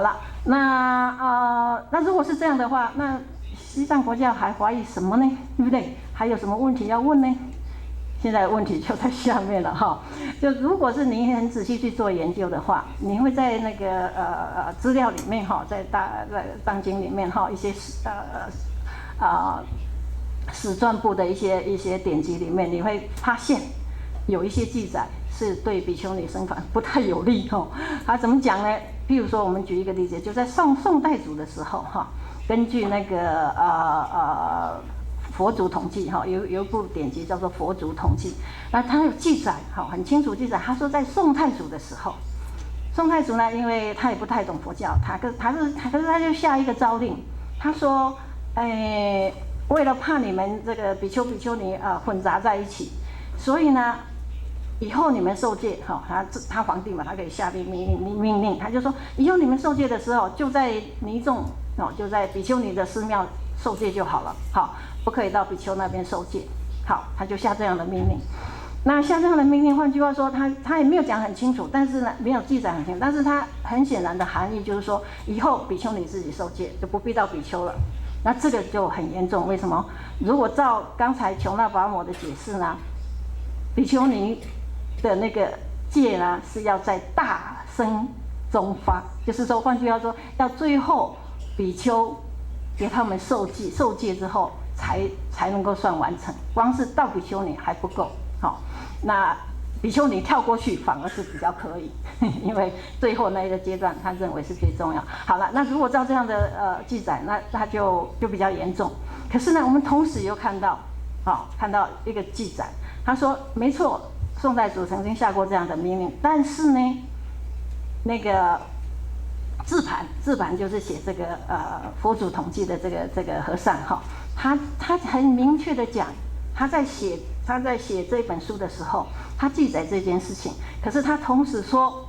了，那如果是这样的话，那西藏国教还怀疑什么呢？对不对？还有什么问题要问呢？现在问题就在下面了就如果是你很仔细去做研究的话，你会在那个资料里面在藏经里面一些史传部的一些典籍里面，你会发现有一些记载是对比丘尼僧团不太有利他怎么讲呢？譬如说，我们举一个例子，就在宋代祖的时候根据那个佛祖统计有一部典籍叫做《佛祖统计》，那他有记载很清楚记载，他说在宋太祖的时候，宋太祖呢，因为他也不太懂佛教，可是他就下一个诏令，他说，为了怕你们这个比丘尼混杂在一起，所以呢，以后你们受戒他皇帝嘛，他可以下命令，他就说以后你们受戒的时候，就在尼众就在比丘尼的寺庙受戒就好了，不可以到比丘那边受戒。他就下这样的命令。那下这样的命令，换句话说，他也没有讲很清楚，但是呢，没有记载很清楚，但是他很显然的含义就是说，以后比丘尼自己受戒，就不必到比丘了。那这个就很严重。为什么？如果照刚才琼那法摩的解释呢，比丘尼的那个戒呢是要在大声中发，就是说，换句话说，要最后比丘给他们受戒之后，才能够算完成。光是到比丘尼还不够，好，那比丘尼跳过去反而是比较可以，因为最后那一个阶段他认为是最重要。好了，那如果照这样的记载，那他就比较严重。可是呢，我们同时又看到一个记载，他说没错，宋代主曾经下过这样的命令，但是呢，那个自盘就是写这个佛祖统计的这个和尚哈，他很明确的讲，他在写这本书的时候，他记载这件事情，可是他同时说，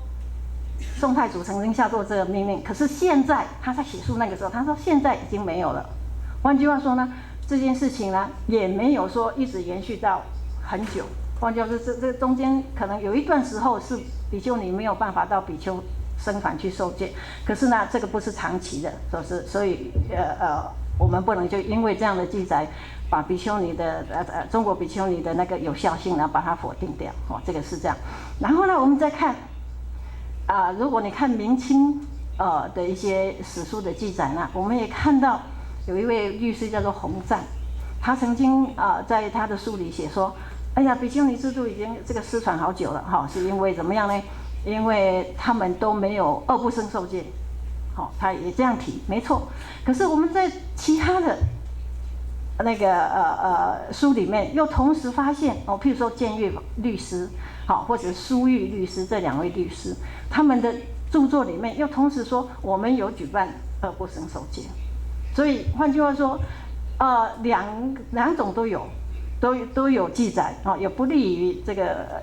宋太祖曾经下过这个命令，可是现在他在写书那个时候，他说现在已经没有了。换句话说呢，这件事情呢也没有说一直延续到很久。换句话说，这中间可能有一段时候是比丘尼没有办法到比丘僧团去受戒，可是呢，这个不是长期的，所以我们不能就因为这样的记载，把比丘尼的中国比丘尼的那个有效性呢，把它否定掉。哦，这个是这样。然后呢，我们再看如果你看明清的一些史书的记载呢，我们也看到有一位律师叫做洪赞，他曾经在他的书里写说，哎呀，比丘尼制度已经这个失传好久了，哈，是因为怎么样呢？因为他们都没有二不生受戒，好，他也这样提，没错。可是我们在其他的那个书里面，又同时发现譬如说建岳律师，好，或者苏玉律师这两位律师，他们的著作里面又同时说，我们有举办二不生受戒。所以换句话说，两种都有记载有不利于这个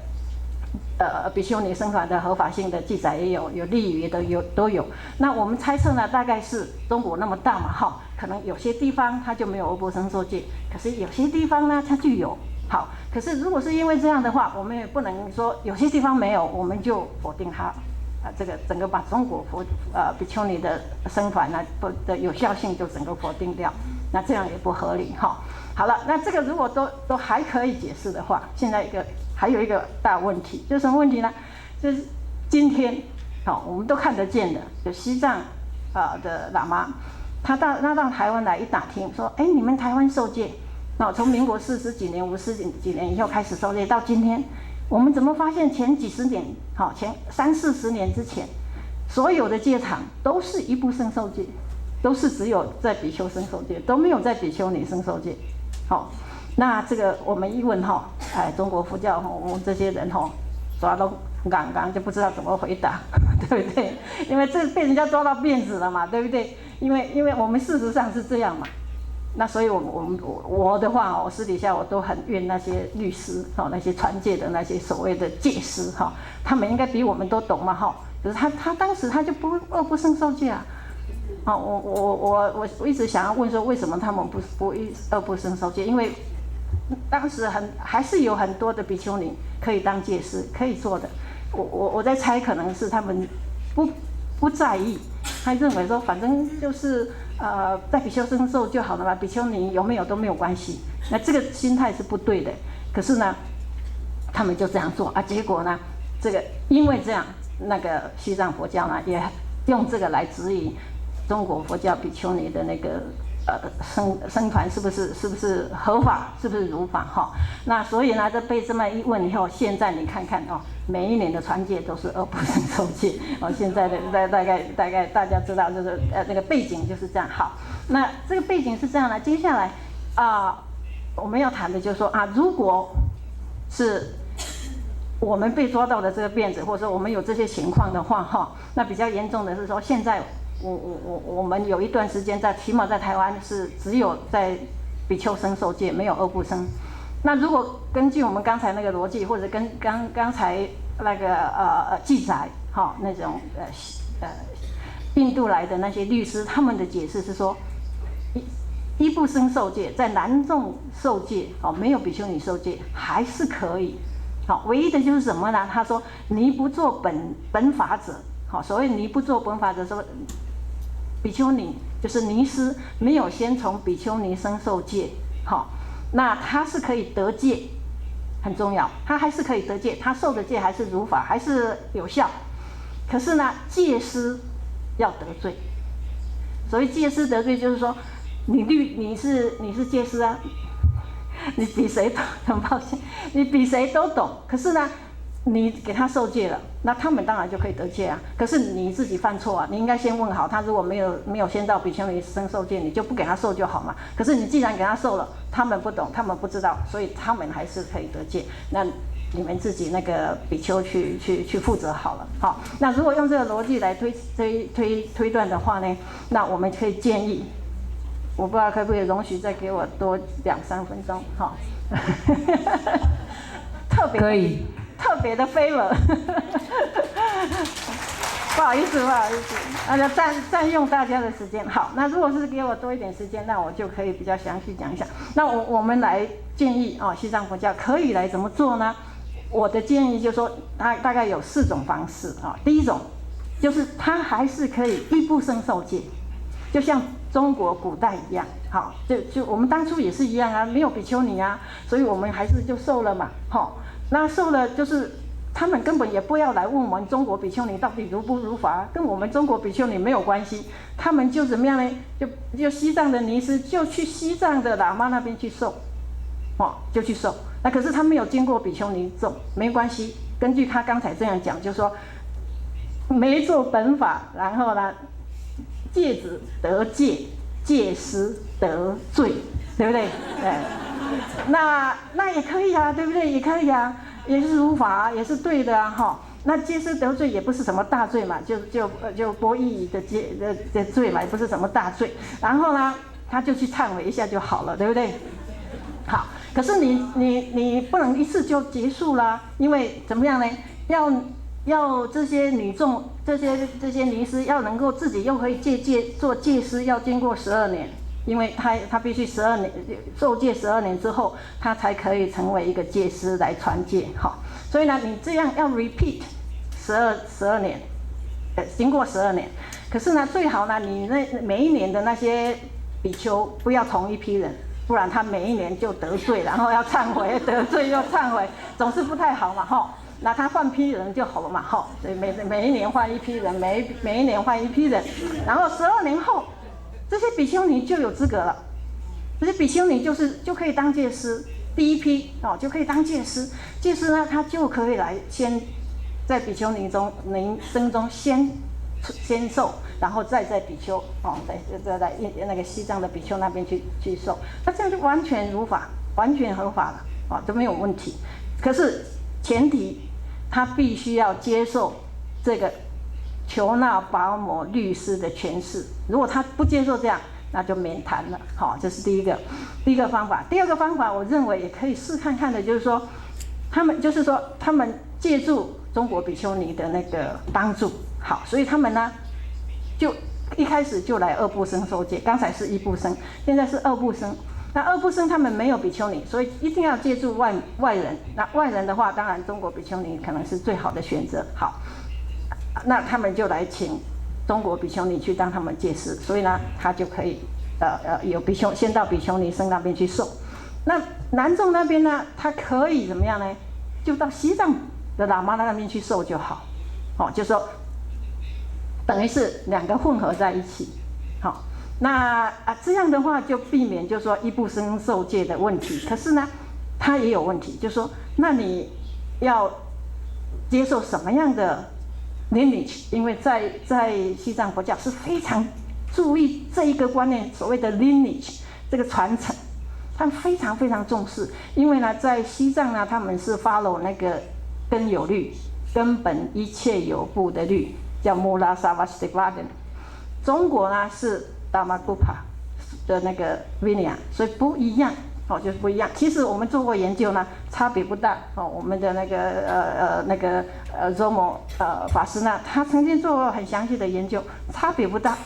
比丘尼僧团的合法性的记载也有，有利于的都有。那我们猜测呢，大概是中国那么大嘛，可能有些地方它就没有二不生受戒，可是有些地方呢它就有。好，可是如果是因为这样的话，我们也不能说有些地方没有，我们就否定它。这个整个把中国比丘尼的僧团呢的有效性就整个否定掉，那这样也不合理哈。好了，那这个如果都还可以解释的话，现在还有一个大问题，就是什么问题呢？就是今天我们都看得见的，有西藏的喇嘛，他到台湾来一打听，说，哎，你们台湾受戒，从民国40几年、50几年以后开始受戒，到今天。我们怎么发现前几十年，前30-40年之前，所有的戒场都是一不生受戒，都是只有在比丘僧受戒，都没有在比丘尼僧受戒。好，那这个我们一问中国佛教我们这些人抓到刚刚就不知道怎么回答，对不对？因为这被人家抓到辫子了嘛，对不对？因为我们事实上是这样嘛。那所以我的话，我私底下我都很怨那些律师那些传戒的那些所谓的戒师他们应该比我们都懂嘛可是他当时他就二不生受戒啊。我一直想要问说，为什么他们不二不生受戒？因为当时还是有很多的比丘尼可以当戒师，可以做的。我在猜，可能是他们不在意，他认为说反正就是在比丘僧受就好了嘛，比丘尼有没有都没有关系。那这个心态是不对的。可是呢，他们就这样做结果呢，这个因为这样，那个西藏佛教呢也用这个来质疑中国佛教比丘尼的那个僧团是不是合法，是不是如法那所以呢，这被这么一问以后，现在你看看每一年的传戒都是二不生受戒现在的大概大家知道，就是那个背景就是这样。好，那这个背景是这样的，接下来我们要谈的就是说如果是我们被抓到的这个辫子，或者说我们有这些情况的话那比较严重的是说，现在我们有一段时间起码在台湾是只有在比丘僧受戒，没有二不生。那如果根据我们刚才那个逻辑，或者跟刚才那个记载那种印度来的那些律师，他们的解释是说，一不生受戒，在男众受戒没有比丘尼受戒还是可以。唯一的就是什么呢？他说你不做本法者，所谓你不做本法者说，比丘尼就是尼师没有先从比丘尼生受戒，好，那他是可以得戒，很重要，他还是可以得戒，他受的戒还是如法，还是有效。可是呢，戒师要得罪。所谓戒师得罪，就是说你是戒师啊，你比谁都很抱歉，你比谁都懂。可是呢，你给他受戒了，那他们当然就可以得戒啊。可是你自己犯错啊，你应该先问好他，如果没有先到比丘尼生受戒，你就不给他受就好嘛。可是你既然给他受了，他们不懂，他们不知道，所以他们还是可以得戒。那你们自己那个比丘去负责好了。好，那如果用这个逻辑来推断的话呢，那我们可以建议，我不知道可不可以容许再给我多2-3分钟，哈。可以。特别的 favor， 不好意思，那就占用大家的时间。好，那如果是给我多一点时间，那我就可以比较详细讲一下。那我们来建议啊，西藏佛教可以来怎么做呢？我的建议就是说，大概有4种方式啊。第一种就是他还是可以一不生受戒，就像中国古代一样。好，就我们当初也是一样啊，没有比丘尼啊，所以我们还是就受了嘛，好。那受了就是他们根本也不要来问我们中国比丘尼到底如不如法，跟我们中国比丘尼没有关系。他们就怎么样呢？就西藏的尼师就去西藏的喇嘛那边去受，就去受。那可是他没有经过比丘尼众，没关系。根据他刚才这样讲，就说没做本法，然后呢，戒子得戒，戒师得罪，对不对？对。那也可以啊，对不对？也可以啊，也是如法啊，也是对的啊，哈。那戒师得罪也不是什么大罪嘛，就波义的罪嘛，也不是什么大罪。然后呢，他就去忏悔一下就好了，对不对？好，可是你不能一次就结束啦，因为怎么样呢？要这些女众，这些尼师要能够自己又可以做戒师，要经过12年。因为他必须12年受戒12年之后，他才可以成为一个戒师来传戒，好，所以呢，你这样要 repeat 12年，经过12年，可是呢，最好呢，你每一年的那些比丘不要同一批人，不然他每一年就得罪，然后要忏悔，得罪又忏悔，总是不太好嘛，哈。那他换批人就好了嘛，哈，所以每一年换一批人，每一年换一批人，然后12年后。这些比丘尼就有资格了，这些比丘尼就可以当戒师，第一批就可以当戒师。戒师呢，他就可以来先在比丘尼生中先受，然后再在比丘再来那个西藏的比丘那边去受，那这样就完全如法，完全合法了都没有问题。可是前提他必须要接受这个求那保摩律师的诠释，如果他不接受这样，那就免谈了。好，这是第一个方法。第二个方法，我认为也可以试看看的，就是说，他们借助中国比丘尼的那个帮助，好，所以他们呢，就一开始就来2部生受戒，刚才是1部生，现在是2部生。那2部生他们没有比丘尼，所以一定要借助外人。那外人的话，当然中国比丘尼可能是最好的选择。好。那他们就来请中国比丘尼去当他们戒师，所以呢，他就可以有先到比丘尼生那边去受。那南众那边呢，他可以怎么样呢？就到西藏的喇嘛那边去受就好，就说等于是2个混合在一起，好，那这样的话就避免就说1部生受戒的问题。可是呢，他也有问题，就说那你要接受什么样的lineage， 因为在西藏佛教是非常注意这一个观念，所谓的 lineage 这个传承，他们非常非常重视。因为呢，在西藏呢，他们是 follow 那个根有律，根本一切有部的律，叫 Mula Sarvastivadin。中国呢是 Dhammagupa 的那个 Vinaya， 所以不一样。就是不一样。其实我们做过研究呢，差别不大。我们的那个Zomo 法师呢，他曾经做过很详细的研究，差别不大。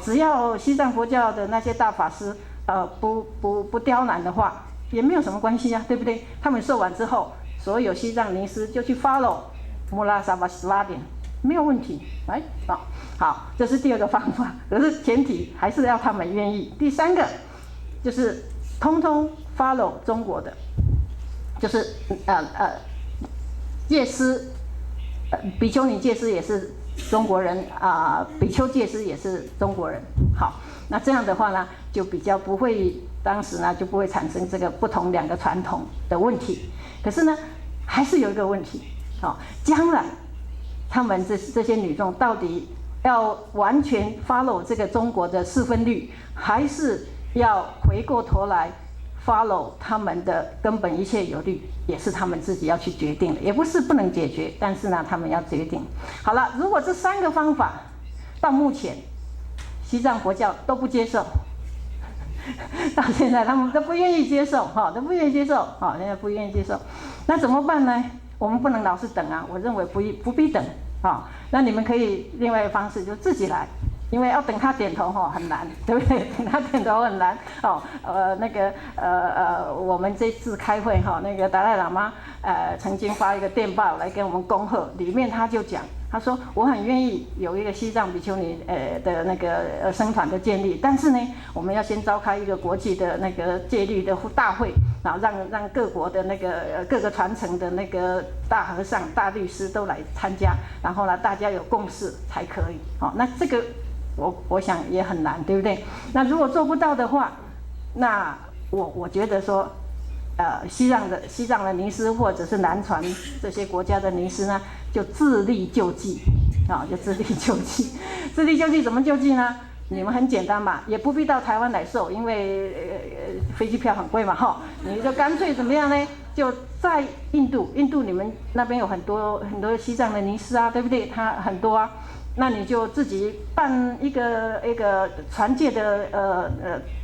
只要西藏佛教的那些大法师不刁难的话，也没有什么关系啊，对不对？他们受完之后，所有西藏尼师就去 follow Mula Sarvastivadin，没有问题，来，好，这是第二个方法，可是前提还是要他们愿意。第三个就是通通 follow 中国的，就是戒师，比丘尼戒师也是中国人比丘戒师也是中国人。好，那这样的话呢，就比较不会，当时呢就不会产生这个不同两个传统的问题。可是呢，还是有一个问题，将来他们这些女众到底要完全 follow 这个中国的四分律，还是要回过头来 follow 他们的根本一切有律，也是他们自己要去决定的，也不是不能解决，但是呢，他们要决定。好了，如果这三个方法到目前西藏佛教都不接受，到现在他们都不愿意接受，都不愿意接受，现在不愿意接受，那怎么办呢？我们不能老是等啊，我认为不必等，那你们可以另外一个方式就自己来。因为要等他点头很难，对不对？等他点头很难我们这次开会那个达赖喇嘛曾经发一个电报来跟我们恭贺，里面他就讲，他说我很愿意有一个西藏比丘尼的那个僧团的建立，但是呢，我们要先召开一个国际的那个戒律的大会，然后让各国的那个各个传承的那个大和尚、大律师都来参加，然后呢，大家有共识才可以。那这个。我想也很难，对不对？那如果做不到的话，那我觉得说，西藏的尼师或者是南传这些国家的尼师呢，就自力救济，就自力救济。自力救济怎么救济呢？你们很简单嘛，也不必到台湾来受，因为飞机票很贵嘛，你就干脆怎么样呢？就在印度你们那边有很多西藏的尼师啊，对不对？他很多啊。那你就自己办一个传戒的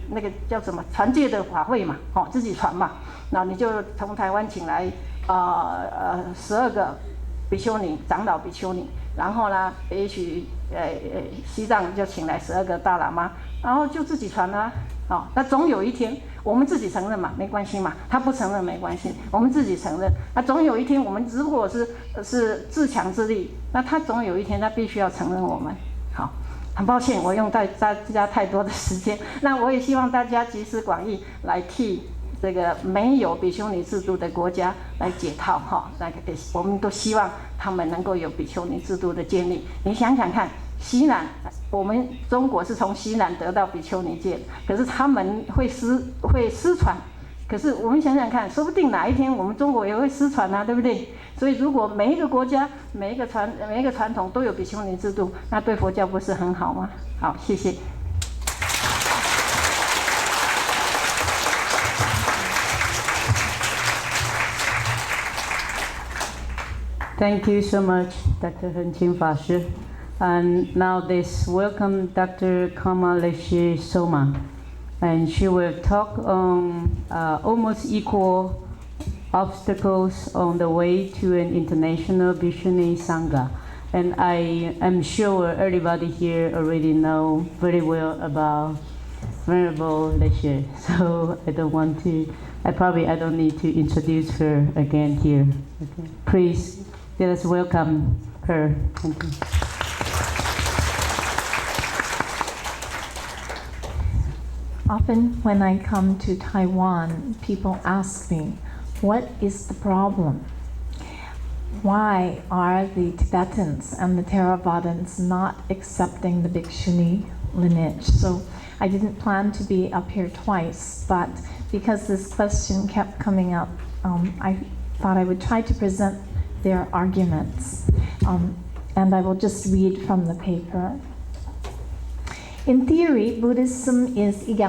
那个叫什么传戒的法会嘛，自己传嘛。那你就从台湾请来12个比丘尼长老比丘尼，然后呢，也许西藏就请来12个大喇嘛，然后就自己传啊。那总有一天我们自己承认嘛，没关系嘛，他不承认没关系，我们自己承认。那总有一天我们如果是自强自立，那他总有一天他必须要承认我们。好，很抱歉我用大家太多的时间，那我也希望大家集思广益来替这个没有比丘尼制度的国家来解套我们都希望他们能够有比丘尼制度的建立。你想想看，西南，我们中国是从西南得到比丘尼戒，可是他们会失传。可是我们想想看，说不定哪一天我们中国也会失传啊，对不对？所以如果每一个国家、每一个传统都有比丘尼制度，那对佛教不是很好吗？好，谢谢。Thank you so much, Dr. Henqin法师. And now let's welcome Dr. Kamaleshi Soma. And she will talk on almost equal obstacles on the way to an international Bhikshuni Sangha. And I am sure everybody here already know very well about Venerable Leshe. So I don't need to introduce her again here. Okay. Please let us welcome her. Thank you. Often when I come to Taiwan, people ask me, what is the problem? Why are the Tibetans and the Theravadins not accepting the Bhikshuni lineage? So I didn't plan to be up here twice, but because this question kept coming up, I thought I would try to present their arguments. And I will just read from the paper. In theory, Buddhism is egalitarian.